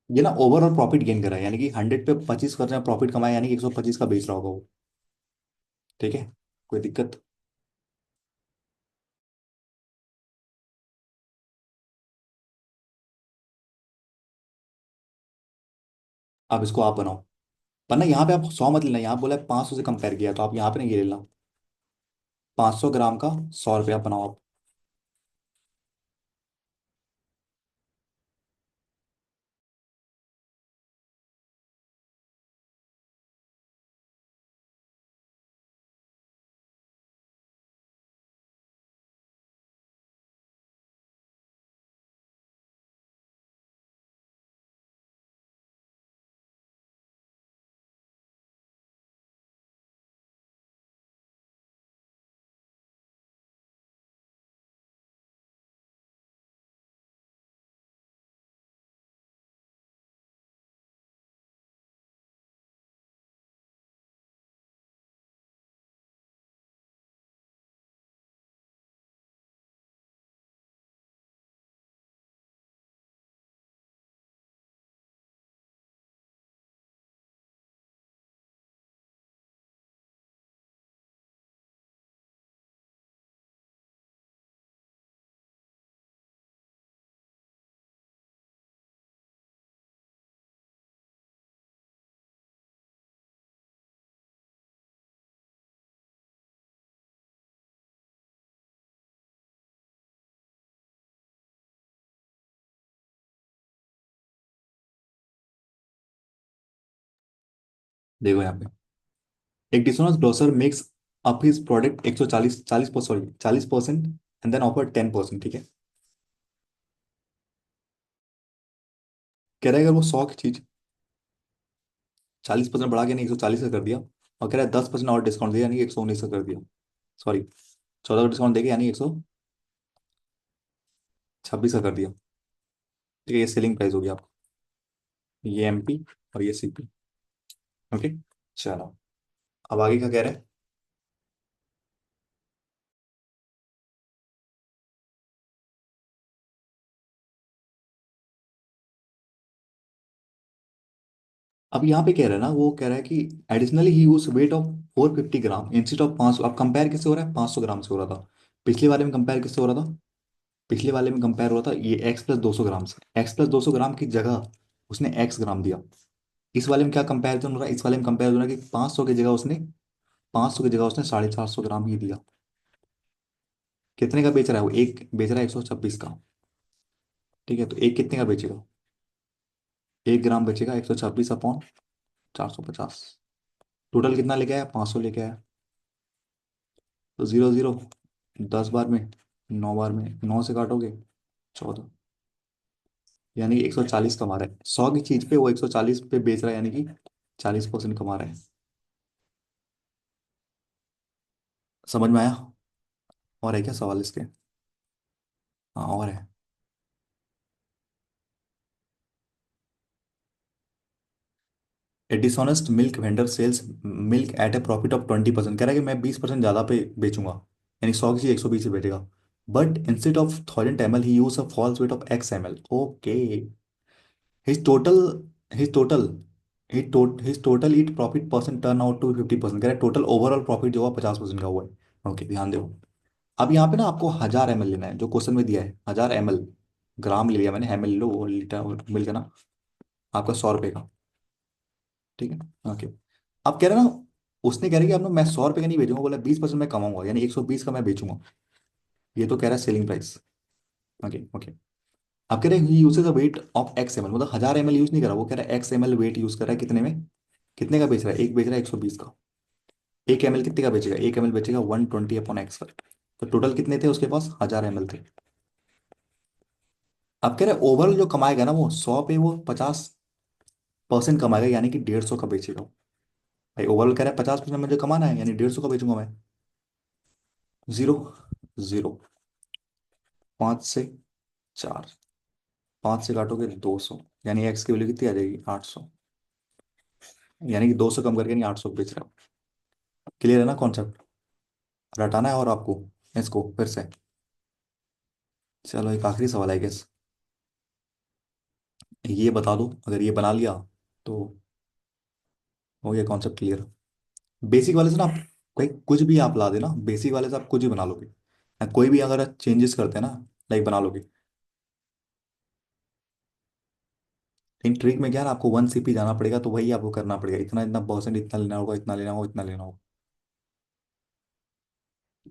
ये ना ओवरऑल प्रॉफिट गेन करा है, यानी कि 100 पे 25% प्रॉफिट कमाया, यानी कि 125 का बेच रहा होगा वो, ठीक है, कोई दिक्कत। आप इसको आप बनाओ, पर ना यहाँ पे आप 100 मत लेना, यहाँ बोला है 500 से कंपेयर किया, तो आप यहाँ पे ना ये ले लेना, 500 ग्राम का 100 रुपया बनाओ आप। देखो यहाँ पे, एक dissonance grocer makes up his product 140 40 sorry 40% and then offer 10%, ठीक है। कह रहा है अगर वो 100 की चीज 40% बढ़ा के नहीं 140 का कर दिया, और कह रहा है 10% और डिस्काउंट दिया, यानी कि 119 का कर दिया, सॉरी 14 का डिस्काउंट देके यानी 126 का कर दिया, ठीक है, ये सेलिंग प्राइस हो गया आपका, ये एमपी और ये सीपी, ओके। चलो, अब आगे क्या कह रहे हैं। अब यहाँ पे कह रहा है ना, वो कह रहा है कि additionally he use weight of 450 gram instead of 500, अब कंपेयर किससे हो रहा है, 500 ग्राम से हो रहा था, पिछले वाले में कंपेयर किससे हो रहा था, पिछले वाले में कंपेयर हुआ था ये x+200 ग्राम से, x+200 ग्राम की जगह उसने x ग्राम दिया। इस वाले में क्या कंपेरिजन हो रहा है, इस वाले में कंपेरिजन हो रहा है कि 500 की जगह उसने 450 ग्राम ही दिया। कितने का बेच रहा है वो, एक बेच रहा है 126 का। ठीक है, तो एक कितने का बेचेगा, 1 ग्राम बेचेगा 126/450। टोटल कितना लेके आया, 500 लेके आया। तो 0 0, 10 बार में, 9 बार में, 9 से काटोगे 14, यानी कि 140 कमा रहा है 100 की चीज पे, वो 140 पे बेच रहा है, यानी कि 40% कमा रहा है। समझ में आया? और है क्या सवाल इसके? हाँ और है। A dishonest milk vendor sells milk at a profit of 20%, कह रहा है कि मैं 20% ज्यादा पे बेचूंगा, यानी 100 की चीज 120 पे बेचेगा। But instead of 1000 ml he use a false weight of x ml। Okay. His total his total his total it profit percent turn out to 50%, कह रहा है टोटल ओवरऑल प्रॉफिट जो हुआ 50% का हुआ है। ओके, ध्यान दो। अब यहाँ पे ना आपको 1000 ml लेना है, जो क्वेश्चन में दिया है 1000 ml। ग्राम ले लिया मैंने, एम एल लो, लीटर मिल गया ना आपका, 100 रुपये का। ठीक है। ओके। अब कह रहे ना, उसने कह रहा है कि अब ना मैं 100 रुपये का नहीं बेचूंगा, बोला 20% मैं कमाऊंगा, यानी 120 का मैं बेचूंगा। ये तो कह रहा है सेलिंग प्राइस। Okay okay. अब कह रहे हैं uses the wait of x ml, मतलब 1000 ml यूज नहीं कर रहा, वो कह रहा है x ml वेट यूज कर रहा है कितने में, कितने का बेच रहा है, एक बेच रहा है 120 का। 1 ml कितने का बेचेगा, 1 ml बेचेगा 120/x पर। तो टोटल कितने थे उसके पास, 1000 ml थे। अब कह रहे ओवरऑल जो कमाएगा ना वो 100 पे वो 50% कमाएगा, यानी कि 150 का बेचेगा। भाई ओवरऑल कह रहा है 50% मुझे कमाना है, यानी 150 का बेचूंगा मैं। 0 0, 5 से 4, 5 से काटोगे 200, यानी एक्स की वैल्यू कितनी आ जाएगी, 800। यानी कि 200 कम करके नहीं 800 बेच रहा हूँ। क्लियर है ना कॉन्सेप्ट? रटाना है और आपको इसको फिर से। चलो एक आखिरी सवाल है गेस, ये बता दो, अगर ये बना लिया तो हो गया कॉन्सेप्ट क्लियर। बेसिक वाले से ना आप कोई कुछ भी आप ला देना, बेसिक वाले से आप कुछ भी बना लोगे, या कोई भी अगर चेंजेस करते हैं ना, लाइक बना लोगे। इन ट्रिक में क्या है ना, आपको 1 CP जाना पड़ेगा, तो वही आपको करना पड़ेगा, इतना इतना परसेंट इतना लेना होगा, इतना लेना होगा, इतना लेना होगा।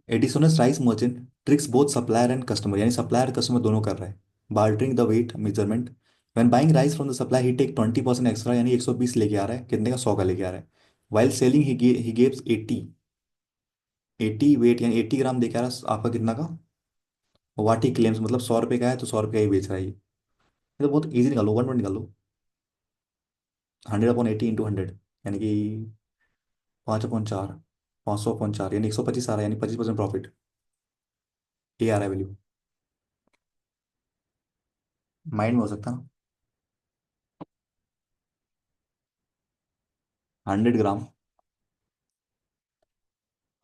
Additional rice merchant tricks both supplier and customer, यानी सप्लायर कस्टमर दोनों कर रहे हैं, altering the weight measurement. When buying rice from the supply he take 20% extra, यानी 120 लेके आ रहा है, कितने का, 100 का लेके आ रहा है। वाइल सेलिंग ही गेव्स 80 वेट, यानी 80 ग्राम देके आ रहा है आपका कितना का। वाट ही क्लेम्स, मतलब 100 रुपये का है तो 100 रुपये का ही बेच रहा है ये। तो बहुत ईजी निकालो, 1 निकालो। 100/80 × 100, यानी कि 5/4, 500/4, यानी 125 आ रहा है, यानी 25% प्रॉफिट। ये आ रहा है वैल्यू। माइंड में हो सकता ना। 100 ग्राम,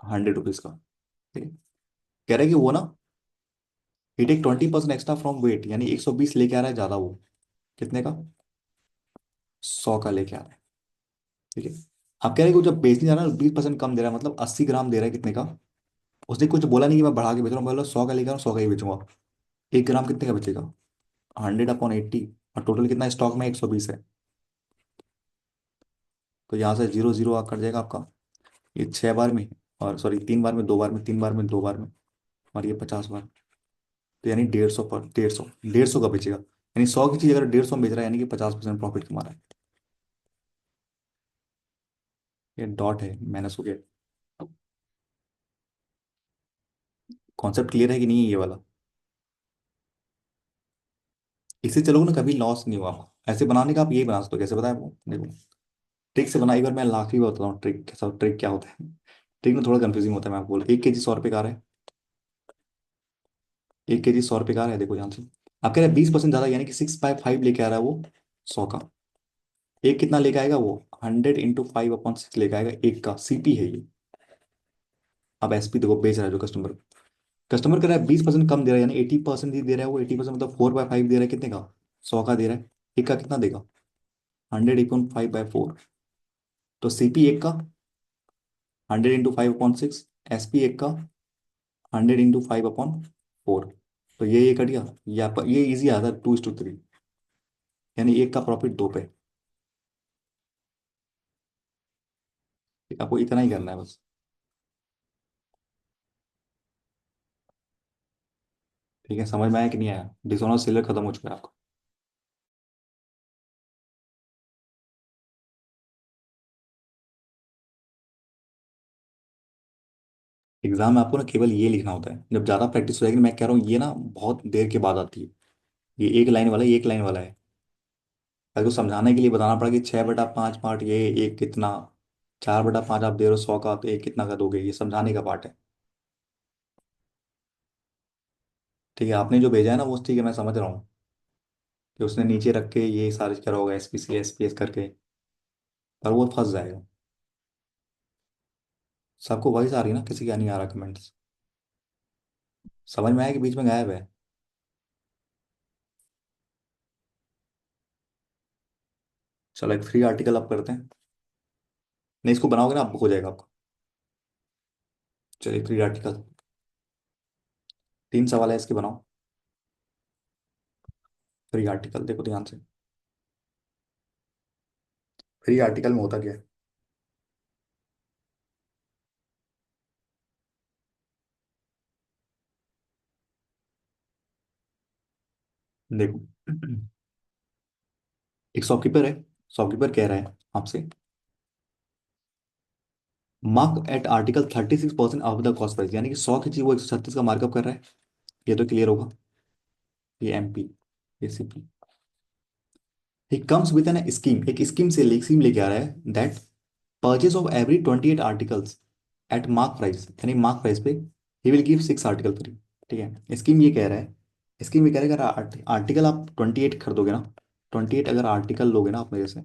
100 रुपीज का। ठीक है। कह रहा है कि वो ना ही टेक 20% एक्स्ट्रा फ्रॉम वेट, यानी 120 लेके आ रहा है ज्यादा वो, कितने का, 100 का लेके आ रहा है। ठीक है। अब कह रहे हैं कि वो जब बेचने जा रहा है 20% कम दे रहा है, मतलब 80 ग्राम दे रहा है, कितने का। उसने कुछ बोला नहीं कि मैं बढ़ा के बेच रहा हूँ, बोला 100 का लेके आ रहा हूँ, 100 का ही बेचूंगा। 1 ग्राम कितने का बेचेगा, 100/80, और टोटल कितना स्टॉक में 120 है। तो यहाँ से 0 0 कट जाएगा आपका, ये 6 बार में, और सॉरी 3 बार में, 2 बार में, 3 बार में, 2 बार में, और ये 50 बार। तो यानी 150 पर 150, 150 का बेचेगा, यानी 100 की चीज अगर 150 में बेच रहा है, यानी कि 50% प्रॉफिट कमा रहा है। ये डॉट है, माइनस हो गया। कॉन्सेप्ट क्लियर है कि नहीं है ये वाला? इससे चलोगे ना, कभी लॉस नहीं होगा आपको, ऐसे बनाने का आप यही बना सकते हो, कैसे बताया आपको, देखो। ट्रिक से बना, एक बार मैं आखिरी बार बताता हूँ ट्रिक, सब ट्रिक क्या होता है। ट्रिक में थोड़ा कंफ्यूजिंग होता है, मैं आपको बोल, 1 kg 100 रुपये का आ रहा है, 1 kg 100 रुपये का आ रहा है, देखो यहाँ से। आप कह रहे हैं 20% ज्यादा, यानी कि 6/5 लेके आ रहा है वो, 100 का। एक कितना लेके आएगा वो, 100 × 5/6 लेके आएगा, एक का CP है ये। अब SP देखो बेच रहा है जो कस्टमर, कस्टमर कह रहा है 20% कम दे रहा है, यानी 80% ही दे रहा है वो, 80% मतलब 4/5 दे रहा है, कितने का, 100 का दे रहा है। एक का कितना देगा, 100 × 5/4। तो CP एक का 100 × 5/6, SP एक का 100 × 5/4। तो ये कट गया। ये इजी आता है 2:3, यानी एक का प्रॉफिट दो पे। आपको इतना ही करना है बस। ठीक है, समझ में आया कि नहीं आया? डिसऑनर सेलर खत्म हो चुका है आपका। एग्जाम में आपको ना केवल ये लिखना होता है, जब ज्यादा प्रैक्टिस हो जाएगी। मैं कह रहा हूँ ये ना बहुत देर के बाद आती है। ये एक लाइन वाला है, ये एक लाइन वाला है। अगर को समझाने के लिए बताना पड़ा कि 6/5 पार्ट ये, एक कितना, 4/5 आप दे रहे हो 100 का, तो एक कितना का दोगे, ये समझाने का पार्ट है। ठीक है, आपने जो भेजा है ना वो ठीक है, मैं समझ रहा हूँ कि उसने नीचे रख के ये सारे करा होगा, SPC SPS करके, पर वो फंस जाएगा। सबको वॉइस आ रही है ना, किसी का नहीं आ रहा कमेंट्स? समझ में आया कि बीच में गायब है? चलो एक फ्री आर्टिकल आप करते हैं। नहीं, इसको बनाओगे ना आप, बुक हो जाएगा आपका। चलिए फ्री आर्टिकल, 3 सवाल है इसके, बनाओ। फ्री आर्टिकल देखो ध्यान से। फ्री आर्टिकल में होता क्या है? देखो, एक शॉपकीपर है। शॉपकीपर कह रहा है आपसे, mark at article 36% of the cost price, यानी कि 100 की चीज वो 136 का मार्कअप कर रहा है। ये तो क्लियर होगा। ये MP, ये CP। He comes with an scheme, एक स्कीम लेके आ रहा है, that purchase of every 28 articles at mark price, यानी मार्क प्राइस पे he will give 6 article free. ठीक है, स्कीम ये कह रहा है, स्कीम ये कह रहा है अगर आर्टिकल आप 28 खरीदोगे ना, 28 अगर आर्टिकल लोगे ना आप मेरे से,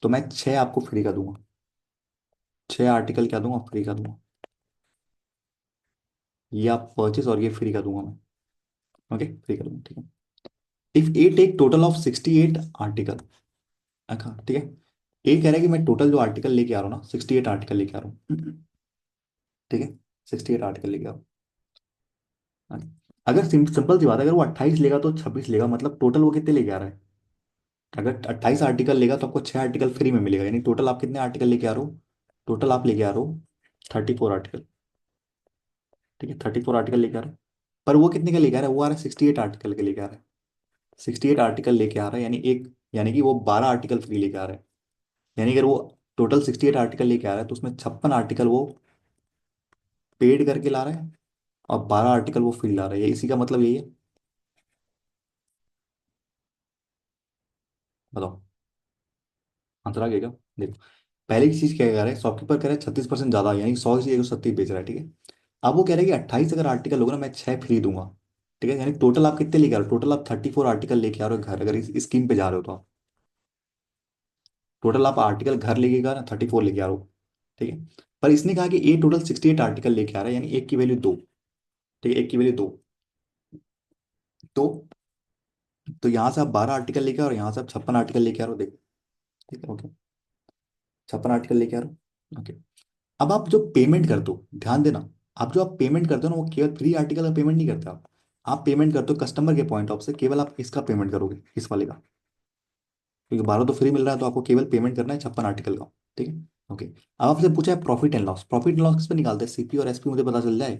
तो मैं 6 आपको फ्री का दूंगा। 6 आर्टिकल क्या दूंगा, फ्री का दूंगा। ये आप परचेज और ये फ्री का दूंगा मैं। ओके, फ्री का दूंगा, ठीक है। If a take total of 68 article, अच्छा ठीक है। ए कह रहा है कि मैं टोटल जो आर्टिकल लेके आ रहा हूँ ना, 68 आर्टिकल लेके आ रहा हूँ। ठीक है, 68 आर्टिकल लेके आ रहा हूँ। अगर सिंपल सी बात है, अगर वो 28 लेगा तो 26 लेगा, मतलब टोटल वो कितने लेके आ रहा है? अगर 28 आर्टिकल लेगा तो आपको 6 आर्टिकल फ्री में मिलेगा, यानी टोटल आप कितने आर्टिकल लेके आ रहे हो? टोटल आप लेके आ रहे हो 34 आर्टिकल। ठीक है, 34 आर्टिकल लेके आ रहे हो। पर वो कितने का लेके आ रहा है? वो आ रहा है 68 आर्टिकल के लेके आ रहा है। 68 आर्टिकल लेके आ रहा है, यानी कि वो 12 आर्टिकल फ्री लेके आ रहा है। यानी अगर वो टोटल 68 आर्टिकल लेके आ रहा है, तो उसमें 56 आर्टिकल वो पेड करके ला रहा है, और 12 आर्टिकल वो फ्री ला रहा है। ये इसी का मतलब यही है। बताओ, आंसर आ गया क्या? देखो, पहले की चीज क्या कह रहा है, शॉपकीपर कह रहा है 36% ज्यादा, यानी 100 की चीज 130 बेच रहा है। ठीक है, अब वो कह रहा है कि 28 अगर आर्टिकल होगा ना, मैं 6 फ्री दूंगा। ठीक है, यानी टोटल आप कितने लेके आ रहे हो? टोटल आप 34 आर्टिकल लेके आ रहे हो घर, अगर इस स्कीम पे जा रहे हो तो आप टोटल आप आर्टिकल घर लेके आ ना 34 लेके आ रहे हो। ठीक है, पर इसने कहा कि ए टोटल 68 आर्टिकल लेके आ रहा है, यानी एक की वैल्यू दो। ठीक है, एक की वैल्यू दो। तो यहाँ से आप 12 आर्टिकल लेके आ रहे हो, यहाँ से आप 56 आर्टिकल लेके आ रहे हो, देखो। ठीक है, ओके, 56 आर्टिकल लेके आ रहे हो, ओके। अब आप जो पेमेंट करते हो, ध्यान देना, आप जो आप पेमेंट करते हो ना, वो केवल फ्री आर्टिकल का पेमेंट नहीं करते आप पेमेंट करते हो कस्टमर के पॉइंट ऑफ से, केवल आप इसका पेमेंट करोगे, इस वाले का। क्योंकि 12 तो फ्री मिल रहा है, तो आपको केवल पेमेंट करना है 56 आर्टिकल का। ठीक है, ओके। अब आपसे पूछा है profit and loss. Profit and loss किस पे निकालते हैं? CP और SP मुझे पता चल जाए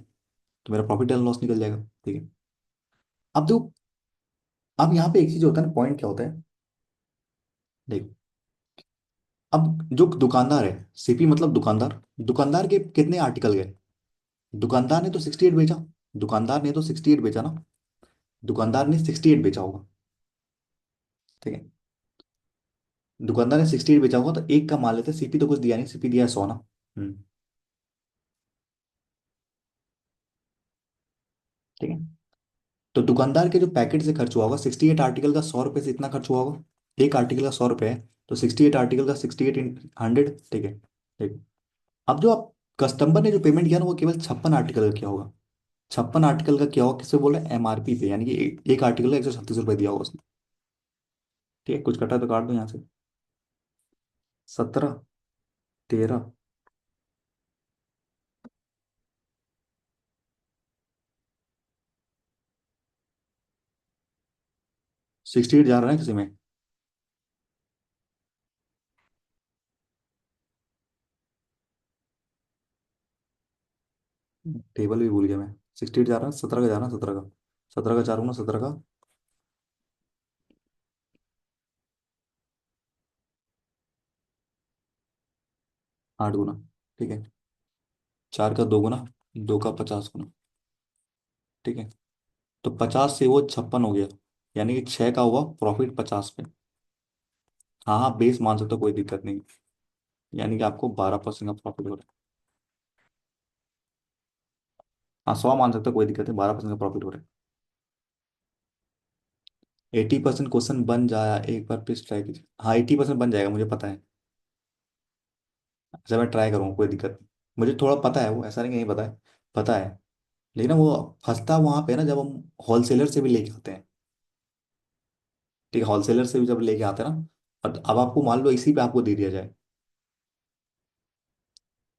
तो मेरा प्रॉफिट एंड लॉस निकल जाएगा। ठीक है, अब देखो, अब यहाँ पे एक चीज होता है ना, पॉइंट क्या होता है, देखो। अब जो दुकानदार है, CP मतलब दुकानदार, दुकानदार के कितने आर्टिकल गए? दुकानदार ने तो 68 बेचा। दुकानदार ने तो 68 बेचा ना। दुकानदार ने 68 बेचा होगा। ठीक है, दुकानदार ने 68 बेचा होगा, तो एक का मान लेते हैं, CP तो कुछ दिया नहीं, CP दिया है 100 ना। हम्म। ठीक है, तो दुकानदार के जो पैकेट से खर्च हुआ होगा 68 आर्टिकल का, 100 रुपये से इतना खर्च हुआ होगा। एक आर्टिकल का 100 रुपये है, तो 68 आर्टिकल का 68 इन 100। ठीक है, ठीक। अब जो आप कस्टमर ने जो पेमेंट किया ना, वो केवल 56 आर्टिकल का किया होगा। 56 आर्टिकल का किया होगा, किससे बोल रहे हैं? MRP पे, यानी कि एक आर्टिकल का 136 रुपये दिया होगा उसने। ठीक है, कुछ कटा तो काट दो यहाँ से। 17, 13, 68 जा रहा है किसी में। टेबल भी भूल गया मैं। 68 जा रहा है, 17 का जा रहा है, 17 का। 17 का 4 गुना 17 का 8 गुना। ठीक है। 4 का 2 गुना, 2 का 50 गुना। ठीक है। तो 50 से वो 56 हो गया, यानी कि 6 का हुआ प्रॉफिट 50 पे। हाँ हाँ, बेस मान सकते हो, कोई दिक्कत नहीं। यानी कि आपको 12% का प्रॉफिट हो रहा है। हाँ, 100 मान सकते हो, कोई दिक्कत नहीं, 12% का प्रॉफिट हो रहा है। 80% क्वेश्चन बन जाए, एक बार प्लीज ट्राई कीजिए। हाँ, 80% बन जाएगा, मुझे पता है। अच्छा, मैं ट्राई करूँगा, कोई दिक्कत नहीं। मुझे थोड़ा पता है, वो ऐसा नहीं कि नहीं पता है। पता है। लेकिन ना वो फंसता वहां पे ना, जब हम होलसेलर से भी लेके आते हैं। ठीक है, होलसेलर से भी जब लेके आते हैं ना, और अब आपको मान लो इसी पे आपको दे दिया जाए।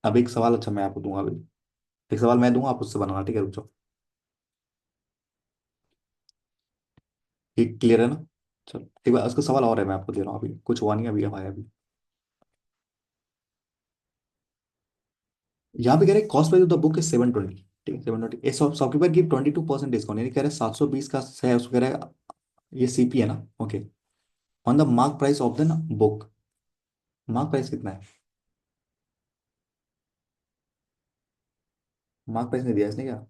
अब एक सवाल, अच्छा मैं आपको दूंगा अभी। एक सवाल मैं दूंगा, आप उससे बनाना, ठीक है, रुक जाओ। ये क्लियर है ना? चलो एक बार उसका सवाल और है, मैं आपको दे रहा हूँ, अभी कुछ हुआ नहीं, अभी अब आया अभी। यहाँ पे कह रहे cost price of the book is 720। ठीक है, 720। शॉपकीपर गिव 22% डिस्काउंट, यानी कह रहे 720 का है, उसको कह रहा है। ये सीपी है ना? Okay. On the mark price of the book. Mark price कितना है? मार्क प्राइस नहीं दिया इसने क्या?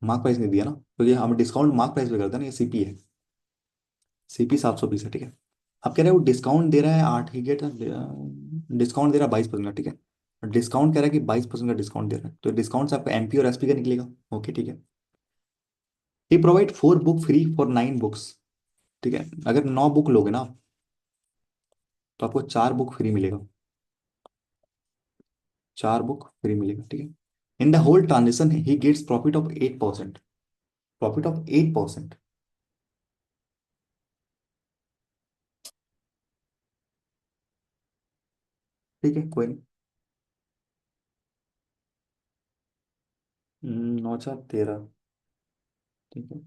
मार्क प्राइस नहीं दिया ना, तो ये हम डिस्काउंट मार्क प्राइस पे करते हैं ना, ये सीपी है। सीपी 720 है, ठीक है। अब कह रहे हैं वो डिस्काउंट दे रहा है 8 ही गेट, डिस्काउंट दे रहा है 22% का, ठीक है। डिस्काउंट कह रहा है कि 22% का डिस्काउंट दे रहा है, तो डिस्काउंट से आपका एमपी और एसपी का निकलेगा। ओके, ठीक है। He provide 4 book free for 9 books. ठीक है, अगर 9 बुक लोगे ना आप, तो आपको 4 बुक फ्री मिलेगा। 4 बुक फ्री मिलेगा, ठीक है। In the whole transaction he gets profit of 8%। Profit of 8%। ठीक है, कोई नहीं। 9 4 13। ठीक है।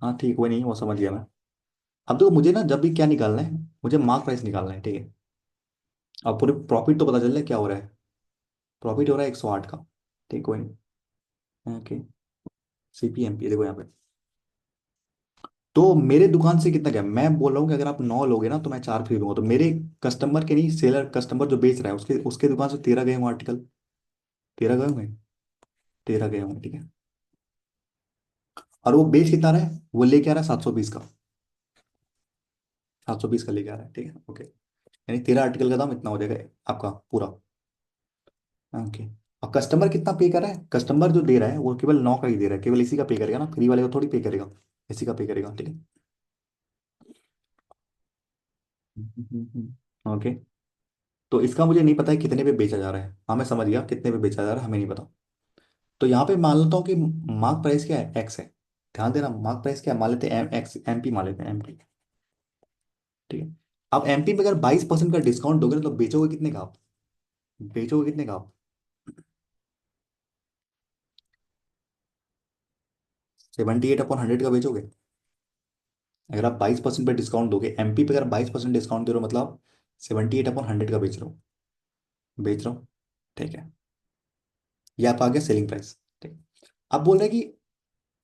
हाँ ठीक, कोई नहीं, वो समझ गया मैं। अब तो मुझे ना जब भी क्या निकालना है, मुझे मार्क प्राइस निकालना है, ठीक है। अब पूरे प्रॉफिट तो पता चल रहा है क्या हो रहा है। प्रॉफिट हो रहा है 108 का। ठीक, कोई नहीं। ओके। सीपीएमपी देखो यहाँ पे। तो मेरे दुकान से कितना गया, मैं बोल रहा हूँ कि अगर आप 9 लोगे ना तो मैं 4 फ्री दूंगा, तो मेरे कस्टमर के नहीं, सेलर कस्टमर जो बेच रहा है उसके उसके दुकान से 13 गए होंगे आर्टिकल। 13 गए होंगे। 13 गए होंगे, ठीक है। और वो बेच कितना रहा है, वो लेके आ रहा है 720 का। 720 का लेके आ रहा है, ठीक है, ओके। यानी 13 आर्टिकल का दाम इतना हो जाएगा आपका पूरा। ओके। और कस्टमर कितना पे कर रहा है, कस्टमर जो दे रहा है वो केवल 9 का ही दे रहा है, केवल इसी का पे करेगा ना, फ्री वाले का थोड़ी पे करेगा। इसी का पे करेगा, ठीक है। ओके। तो इसका मुझे नहीं पता है कितने पे बेचा जा रहा है, हाँ मैं समझ गया कितने पे बेचा जा रहा है, हमें नहीं पता। तो यहाँ पे मान लेता हूँ कि मार्क प्राइस क्या है, एक्स है। ध्यान देना, मार्क प्राइस क्या है, मान लेते हैं एम एक्स, एमपी मान लेते हैं, एमपी। ठीक है। अब एमपी पे अगर 22% का डिस्काउंट दोगे ना, तो बेचोगे कितने का आप? बेचोगे कितने का आप? 78/100 का बेचोगे। अगर आप 22% पे डिस्काउंट दोगे, एमपी पे अगर 22% डिस्काउंट दे रहे हो, मतलब आप 78/100 का बेच रहे हो। बेच रहे हो, ठीक है। ये आप आ गया सेलिंग प्राइस। ठीक। अब बोल रहे हैं कि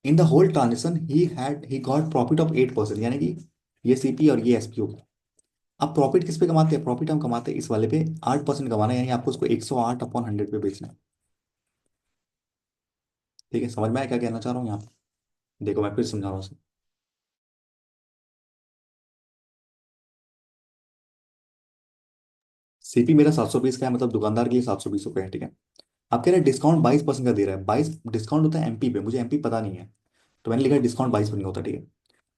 in the whole transaction he got profit of 8%, यानी कि ये सीपी और ये एसपी हो गया। अब प्रॉफिट किस पे कमाते हैं, प्रॉफिट हम कमाते हैं इस वाले पे। 8% कमाना है, यानी आपको उसको 108/100 पे बेचना है। ठीक है, समझ में आया क्या कहना चाह रहा हूँ यहाँ पे? देखो मैं फिर समझा रहा हूँ। सीपी मेरा 720 का है, मतलब दुकानदार के लिए 720 रुपये है, ठीक है। आप कह रहे हैं डिस्काउंट 22% का दे रहा है, 22 डिस्काउंट होता है एमपी पे, मुझे एमपी पता नहीं है। तो मैंने लिखा डिस्काउंट 22% का होता है, ठीक है।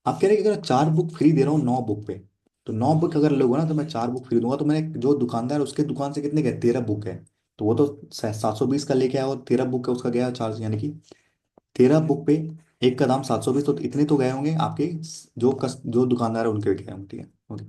आप कह रहे हैं कि अगर 4 बुक फ्री दे रहा हूँ 9 बुक पे, तो 9 बुक अगर लोगे ना तो मैं 4 बुक फ्री दूंगा, तो मैंने जो दुकानदार है उसके दुकान से कितने गए, 13 बुक है। तो वो तो 720 का लेके आया, और 13 बुक का उसका गया चार्ज, यानी कि 13 बुक पे एक का दाम 720, तो इतने तो गए होंगे आपके, जो दुकानदार है उनके गए होंगे, ठीक है, ओके।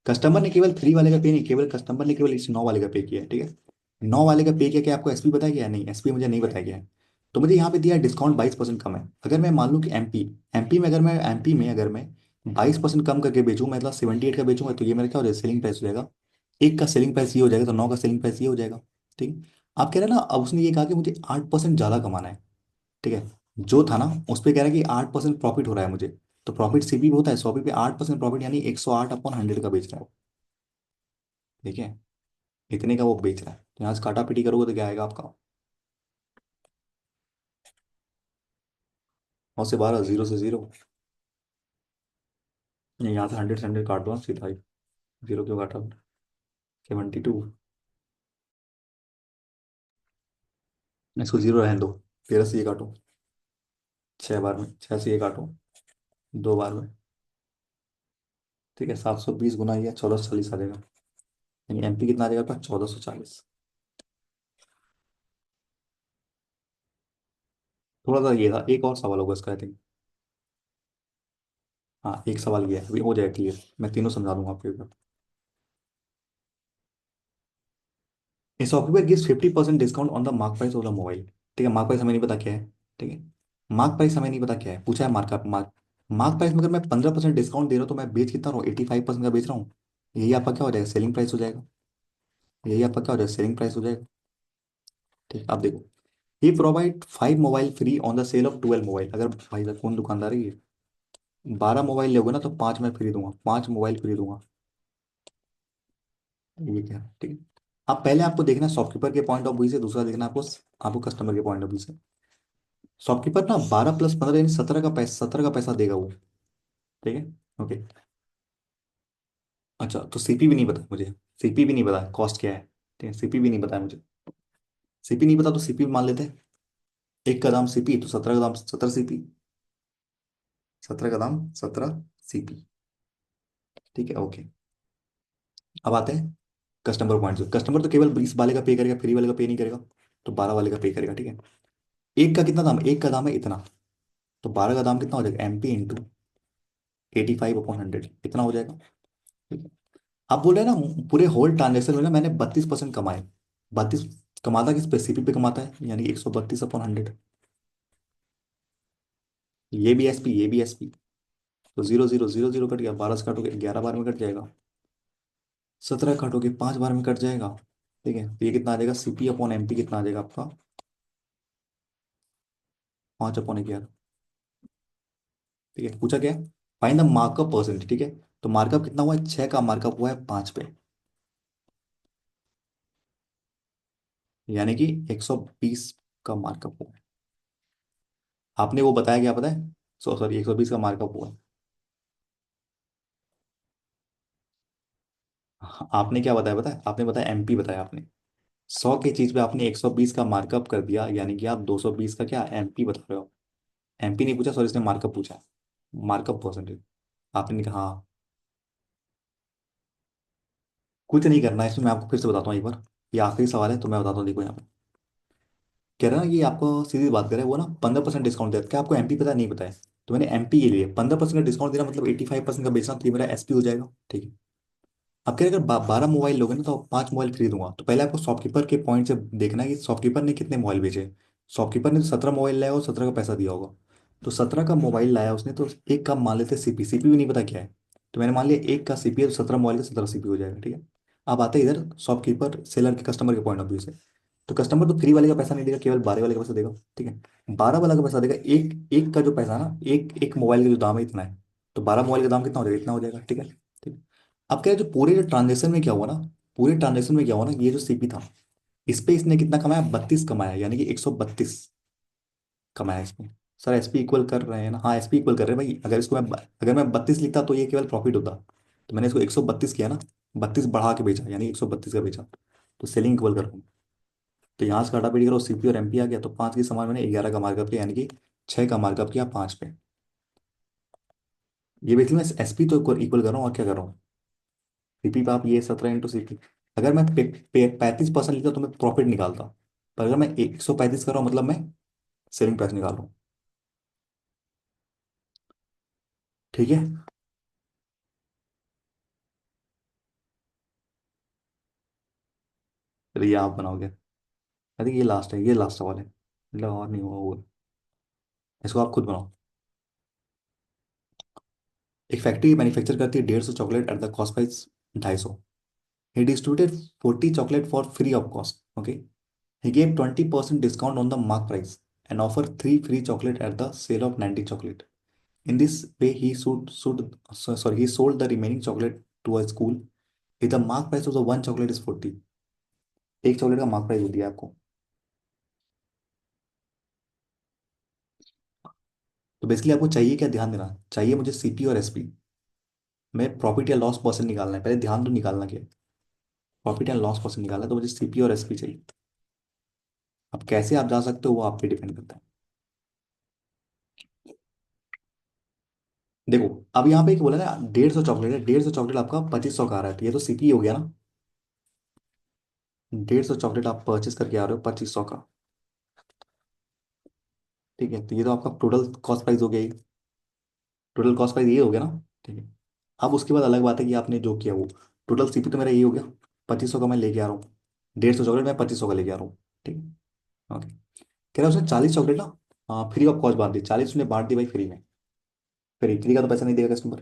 कस्टमर ने केवल फ्री वाले का पे नहीं, केवल कस्टमर ने केवल इस 9 वाले का पे किया है, ठीक है। 9 वाले का पे किया, क्या आपको एसपी बताया गया है? नहीं, एसपी मुझे नहीं बताया गया है। तो मुझे यहाँ पे दिया है डिस्काउंट 22% कम है। अगर मैं मान लूँ कि एमपी में अगर मैं 22% कम करके बेचूँ, मतलब 78 का बेचूंगा, तो ये मेरा क्या हो जाएगा, सेलिंग प्राइस हो जाएगा। एक का सेलिंग प्राइस ये हो जाएगा, तो 9 का सेलिंग प्राइस ये हो जाएगा। ठीक है। आप कह रहे हैं ना, अब उसने ये कहा कि मुझे 8% ज़्यादा कमाना है। ठीक है। जो था ना, उस पर कह रहा है कि 8% प्रॉफिट हो रहा है मुझे। तो प्रॉफिट सीपी पे होता है, 100 पे 8% प्रॉफिट, यानी 108/100 का बेच रहा है वो। ठीक है। इतने का वो बेच रहा है, तो यहाँ से काटा पीटी करोगे तो क्या आएगा आपका। और से 12, जीरो से जीरो। यहाँ से 100 से 100 काट दो सीधा ही। जीरो क्यों काटा। 72। इसको जीरो रहने दो। 13 से ये काटो। 6 बार में, 6 से ये काटो। 2 बार में। ठीक है। 720 गुना ये 1440 आ जाएगा। यानी एमपी कितना आ जाएगा आपका, 1440। थोड़ा सा ये था, एक और सवाल होगा इसका आई थिंक। हाँ, एक सवाल ये है, अभी हो जाएगा क्लियर, मैं तीनों समझा दूंगा आपके ऊपर। इस shopkeeper gives 50% discount on the mark price of the mobile. ठीक है। मार्क प्राइस हमें नहीं पता क्या है। ठीक है। मार्क प्राइस हमें नहीं पता क्या है, पूछा है मार्कअप मार्क। मार्क प्राइस में अगर मैं 15% डिस्काउंट दे रहा हूँ, तो मैं बेच कितना रहा हूँ, 85% का बेच रहा हूँ। यही आपका क्या हो जाएगा, सेलिंग प्राइस हो जाएगा। यही आपका क्या हो जाएगा, सेलिंग प्राइस हो जाएगा। ठीक है। आप देखो, ही provide 5 mobile free on the sale of 12 mobile. अगर भाई साहब कौन दुकानदार है ये, 12 मोबाइल लोगे ना तो 5 मैं फ्री दूंगा, 5 मोबाइल फ्री दूंगा। ये क्या है, ठीक है। आप पहले आपको देखना शॉपकीपर के पॉइंट ऑफ व्यू से, दूसरा देखना आपको आपको कस्टमर के पॉइंट ऑफ व्यू से। शॉपकीपर ना 12 + 15 यानी 17 का पैसा देगा वो। ठीक है। ओके। अच्छा, तो सीपी भी नहीं पता मुझे। सीपी भी नहीं पता कॉस्ट क्या है। ठीक है, सीपी भी नहीं पता है मुझे। सीपी नहीं पता तो सीपी मान लेते हैं। एक का दाम सीपी, तो 17 का दाम 17 सीपी। 17 का दाम 17 सीपी। ठीक है। ओके। अब आते हैं कस्टमर पॉइंट से। कस्टमर तो केवल 20 वाले का पे करेगा, फ्री वाले का पे नहीं करेगा। तो 12 वाले का पे करेगा। ठीक है। एक का कितना दाम, एक का दाम है इतना। तो 12 का दाम कितना हो जाएगा, एमपी इंटू 85/100, इतना हो जाएगा। ठीक है। आप बोल रहे हैं ना, पूरे होल ट्रांजेक्शन में ना मैंने 32% कमाए। 32 कमाता किस पे, सीपी पे कमाता है, यानी 132/100। ये भी एसपी, ये भी एसपी। तो 0 0 0 0 कट गया, 12 से काटोगे 11 बार में कट जाएगा। 17 काटोगे 5 बार में कट जाएगा। ठीक है। तो ये कितना आ जाएगा, CP/MP कितना आ जाएगा आपका, 5/11। ठीक है। पूछा क्या है, फाइंड द मार्कअप परसेंट। ठीक है। तो मार्कअप कितना हुआ है, 6 का मार्कअप हुआ है 5 पे। यानी कि 120 का मार्कअप हुआ है। आपने वो बताया क्या, पता है, सॉरी 120 का मार्कअप हुआ है। हाँ, आपने क्या बताया, पता है, आपने बताया एमपी बताया आपने। 100 की चीज पे आपने 120 का मार्कअप कर दिया, यानी कि आप 220 का क्या एमपी बता रहे हो। एमपी नहीं पूछा, सॉरी, इसने मार्कअप पूछा। Markup percentage. आपने नहीं कहा हाँ। कुछ नहीं करना है इसमें, मैं आपको फिर से बताता हूँ एक बार। ये आखिरी सवाल है तो मैं बताता हूँ, देखो यहाँ पे कह रहा है ना, ये आपको सीधी बात करे, वो ना 15% डिस्काउंट देता है। क्या आपको एमपी पता है, नहीं पता है। तो मैंने एमपी के लिए 15% का डिस्काउंट देना, मतलब 85% का बेचना, तो ये मेरा एसपी हो जाएगा। ठीक है। अब कह रहे अगर 12 मोबाइल लोगे ना तो 5 मोबाइल फ्री दूंगा। तो पहले आपको शॉपकीपर के पॉइंट से देखना है कि शॉपकीपर ने कितने मोबाइल बेचे। शॉपकीपर ने तो 17 मोबाइल लाया और 17 का पैसा दिया होगा। तो 17 का मोबाइल लाया उसने, तो एक का मान लेते सीपी, सीपी भी नहीं पता क्या है। तो मैंने मान लिया एक का सीपी है, तो 17 मोबाइल का 17 सीपी हो जाएगा। ठीक है। अब आते हैं इधर शॉपकीपर सेलर के कस्टमर के पॉइंट ऑफ व्यू से। तो कस्टमर तो फ्री वाले का पैसा नहीं देगा, केवल 12 वाले का पैसा देगा। ठीक है। 12 वाला का पैसा देगा, एक एक का जो पैसा है ना, एक एक मोबाइल का जो दाम है इतना है। तो 12 मोबाइल का दाम कितना हो जाएगा, इतना हो जाएगा। ठीक है। ठीक है। अब क्या है, जो पूरे जो ट्रांजेक्शन में क्या हुआ ना, पूरे ट्रांजेक्शन में क्या हुआ ना, ये जो सीपी था, इस पे इसने कितना कमाया, 32 कमाया, यानी कि 132 कमाया इसने। सर एसपी इक्वल कर रहे हैं ना, हाँ एसपी इक्वल कर रहे हैं भाई। अगर मैं 32 लिखता तो ये केवल प्रॉफिट होता। तो मैंने इसको 132 किया ना, 32 बढ़ा के बेचा, यानी 132 का बेचा। तो सेलिंग इक्वल कर रहा हूँ। तो यहाँ से काटापीटी करो, सीपी और एमपी आ गया, तो 5 के समान मैंने 11 का मार्कअप किया, यानी कि 6 का मार्कअप किया 5 पे। ये बेसिकली मैं एसपी तो इक्वल कर रहा हूँ, और क्या कर रहा हूँ, सीपी पे आप ये 17 × सीपी। अगर मैं 35% लेता तो मैं प्रॉफिट निकालता। पर अगर मैं 135 कर रहा हूँ, मतलब मैं सेलिंग प्राइस निकाल रहा हूँ। ठीक है। फिर ये आप बनाओगे। आई थिंक ये लास्ट है, ये लास्ट सवाल है। मतलब और नहीं हुआ वो। इसको आप खुद बनाओ। एक फैक्ट्री मैन्युफैक्चर करती है 150 chocolate at the cost price 250। He distributed 40 chocolate for free of cost, okay. He gave 20% discount on the mark price and offer 3 free chocolate at the sale of 90 chocolate. In this way, he sold the remaining chocolate to a school. If the mark price of the one chocolate is 40, एक chocolate का mark price दिया आपको। तो basically आपको चाहिए क्या, ध्यान देना चाहिए मुझे सीपी और एसपी में प्रॉफिट या लॉस परसेंट निकालना है। पहले ध्यान तो निकालना क्या है, प्रॉफिट या लॉस परसेंट निकालना है, तो मुझे सीपी और एसपी चाहिए। अब कैसे आप जा सकते हो वो आप पे डिपेंड करता है। देखो, अब यहाँ पे एक बोला ना 150 चॉकलेट है, 150 चॉकलेट आपका 2500 का आ रहा है, तो ये तो सीपी हो गया ना। 150 चॉकलेट आप परचेस करके आ रहे हो 2500 का, ठीक है, तो ये तो आपका टोटल कॉस्ट प्राइस हो गया, टोटल कॉस्ट प्राइस ये हो गया ना, ठीक है। अब उसके बाद अलग बात है कि आपने जो किया वो, टोटल सीपी तो मेरा ये हो गया, 2500 का मैं लेके आ रहा हूँ, 150 चॉकलेट मैं 2500 का लेके आ रहा हूँ, ठीक है, ओके। कह रहा है उसने 40 चॉकलेट ना, हाँ, फ्री ऑफ कॉस्ट बांट दी, 40 उसने बांट दी भाई फ्री में। फ्री, फ्री का तो पैसा नहीं देगा कस्टमर,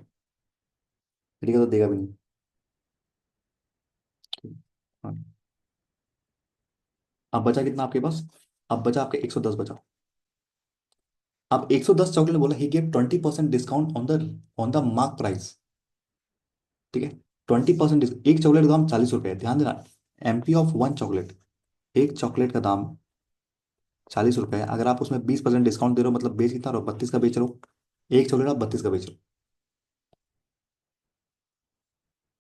फ्री का तो देगा भी नहीं। ठीक, हाँ। अब बचा कितना आपके पास, अब बचा आपके 110 बचा। अब 110 चॉकलेट बोला ही gave 20% discount on the mark price, ठीक है। 20% एक चॉकलेट का दाम 40 रुपए है, ध्यान देना। एमपी ऑफ वन चॉकलेट, एक चॉकलेट का दाम 40 रुपए है। अगर आप उसमें 20% डिस्काउंट दे रहे हो, मतलब बेच कितना रहे हो, 32 का बेच रहे हो। एक चॉकलेट आप 32 का बेच रहे हो,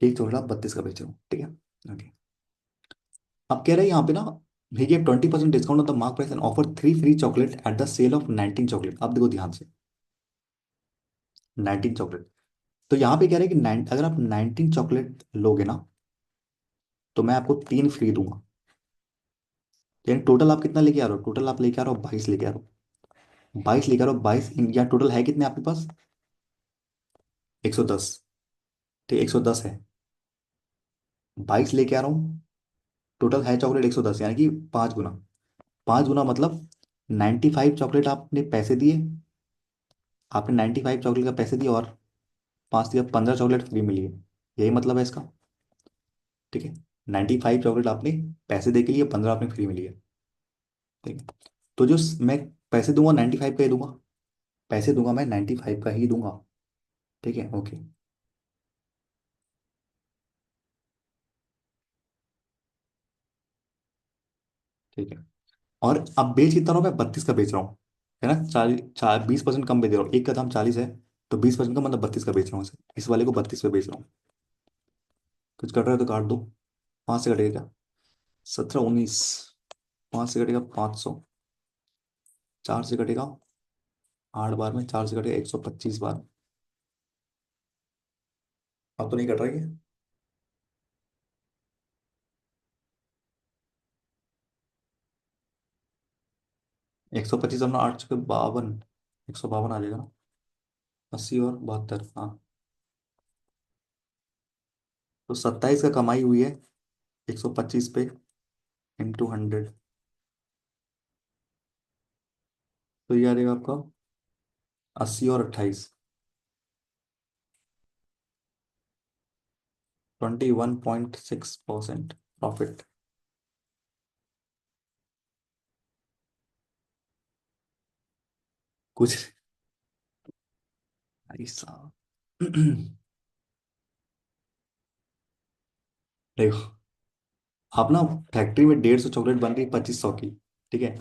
एक चॉकलेट आप 32 का बेच रहे हो, ठीक है, ओके। अब कह रहे हैं यहाँ पे ना, he gave 20% discount on the mark price and offer 3 free chocolate at the sale of 19 chocolate. अब देखो ध्यान से, 19 चॉकलेट, तो यहाँ पे कह रहे हैं कि अगर आप 19 चॉकलेट लोगे ना, तो मैं आपको 3 फ्री दूंगा। यानी टोटल आप कितना लेके आ रहे हो, टोटल आप लेके आ रहे हो 22 लेके आ रहे हो, 22 लेके आ रहे हो, 22 या टोटल है कितने आपके पास, 110, ठीक, 110 है, 22 लेके आ रहा हूँ, टोटल है चॉकलेट 110, यानी कि 5 गुना, 5 गुना मतलब 95 चॉकलेट आपने पैसे दिए, आपने 95 चॉकलेट का पैसे दिए, और 5 दिया 15 चॉकलेट फ्री मिली है, यही मतलब है इसका, ठीक है। 95 चॉकलेट आपने पैसे दे के लिए, 15 आपने फ्री मिली है, ठीक है। तो जो मैं पैसे दूंगा 95 का ही दूंगा, पैसे दूंगा मैं 95 का ही दूंगा, ठीक है, ओके, ठीक है। और अब बेच कितना रहा हूँ मैं, 32 का बेच रहा हूँ, है ना, 20% कम बेच रहा हूँ, एक का दाम 40 है, तो 20% का मतलब 32 का बेच रहा हूँ इस वाले को 32 पे बेच रहा हूँ। कुछ कट रहा है तो काट दो, 5 से कटेगा क्या, 17 19, 5 से कटेगा 500, 4 से कटेगा 8 बार में, 4 से कटेगा 125 बार। अब तो नहीं कट रहा है, 125 अपना 8 52, 152 आ जाएगा ना, 80 और 72, हाँ। तो 27 का कमाई हुई है 125 पे इंटू 100, तो ये आ जाएगा आपका 80 और 28, 21.6% प्रॉफिट। कुछ ऐसा देखो, आप ना, फैक्ट्री में 150 चॉकलेट बन रही 2500 की, ठीक है,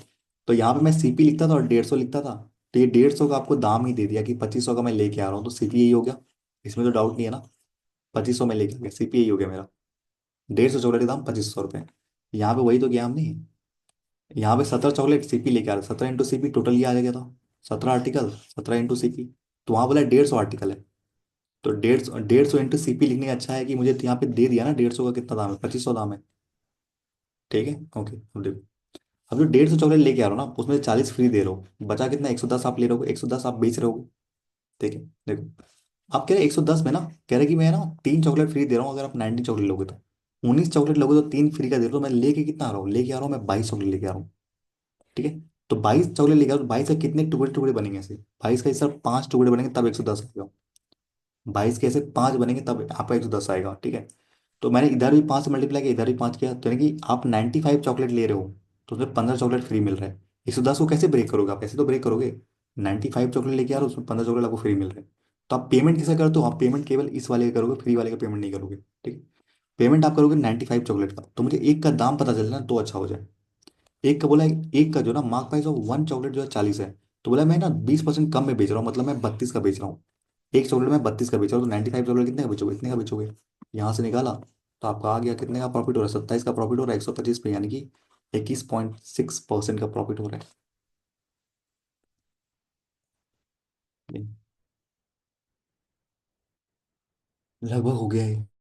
तो यहाँ पे मैं सीपी लिखता था और 150 लिखता था, तो ये 150 का आपको दाम ही दे दिया कि 2500 का मैं लेके आ रहा हूँ, तो सीपी यही हो गया, इसमें तो डाउट नहीं है ना, 2500 में लेके आ गया, सीपी यही हो गया मेरा, 150 चॉकलेट का दाम 2500 रुपये। यहाँ पे वही तो किया हमने, यहाँ पे 17 चॉकलेट सीपी लेके आ रहा, 17 इंटू सीपी टोटल ये आ गया था, 17 आर्टिकल, 17 इंटू सीपी, तो वहाँ बोला 150 आर्टिकल है, तो 150 इंटू सीपी लिखने का अच्छा है कि मुझे यहाँ पे दे दिया ना 150 का कितना दाम है, 2500 दाम है, ठीक है, ओके। अब देखो, अब जो 150 चॉकलेट लेके आ रहा हो ना, उसमें 40 फ्री दे रहे हो, बचा कितना 110 आप ले रहे हो, 110 आप बेच रहे हो, ठीक है। देखो, आप कह रहे 110 में ना, कह रहे कि मैं ना 3 चॉकलेट फ्री दे रहा हूँ, अगर आप 19 चॉकलेट लोगे तो, 19 चॉकलेट लोगे तो 3 फ्री का दे रहा हूँ, मैं लेके कितना आ रहा हूँ, लेके आ रहा हूँ मैं 22 चॉकलेट लेके आ रहा हूँ, ठीक है। तो 22 चॉकलेट लेके आओ तो 22 के कितने टुकड़े टुकड़े बनेंगे ऐसे? 22 का सिर्फ 5 टुकड़े बनेंगे तब 110 आएगा। 22 के ऐसे 5 बनेंगे तब आपका 110 आएगा, ठीक है। तो मैंने इधर भी 5 से मल्टीप्लाई किया, इधर भी 5 किया, तो यानी कि आप 95 चॉकलेट ले रहे हो, तो उसमें 15 चॉकलेट फ्री मिल रहा है। 110 को कैसे ब्रेक करोगे आप? ऐसे तो ब्रेक करोगे। 95 चॉकलेट लेके आ रहे हो, उसमें 15 चॉकलेट आपको फ्री मिल रहे हैं। तो आप पेमेंट कैसे करते हो? आप पेमेंट केवल इस वाले का करोगे, फ्री वाले का पेमेंट नहीं करोगे, ठीक है। पेमेंट आप करोगे 95 चॉकलेट का, तो मुझे एक का दाम पता चले ना तो अच्छा हो जाए। एक का बोला है, एक का जो ना मार्क प्राइस ऑफ 1 चॉकलेट जो है 40 है। तो बोला मैं ना 20% कम में बेच रहा हूँ, मतलब मैं 32 का बेच रहा हूँ। एक चॉकलेट में 32 का बेच रहा हूँ, तो 95 चॉकलेट कितने का बेचोगे? इतने का बेचोगे। यहाँ से निकाला तो आपका आ गया, कितने का प्रॉफिट हो रहा है? 27 का प्रॉफिट हो रहा है 125 पे, यानी कि 21.6% का प्रॉफिट हो रहा है। लगभग हो गया है।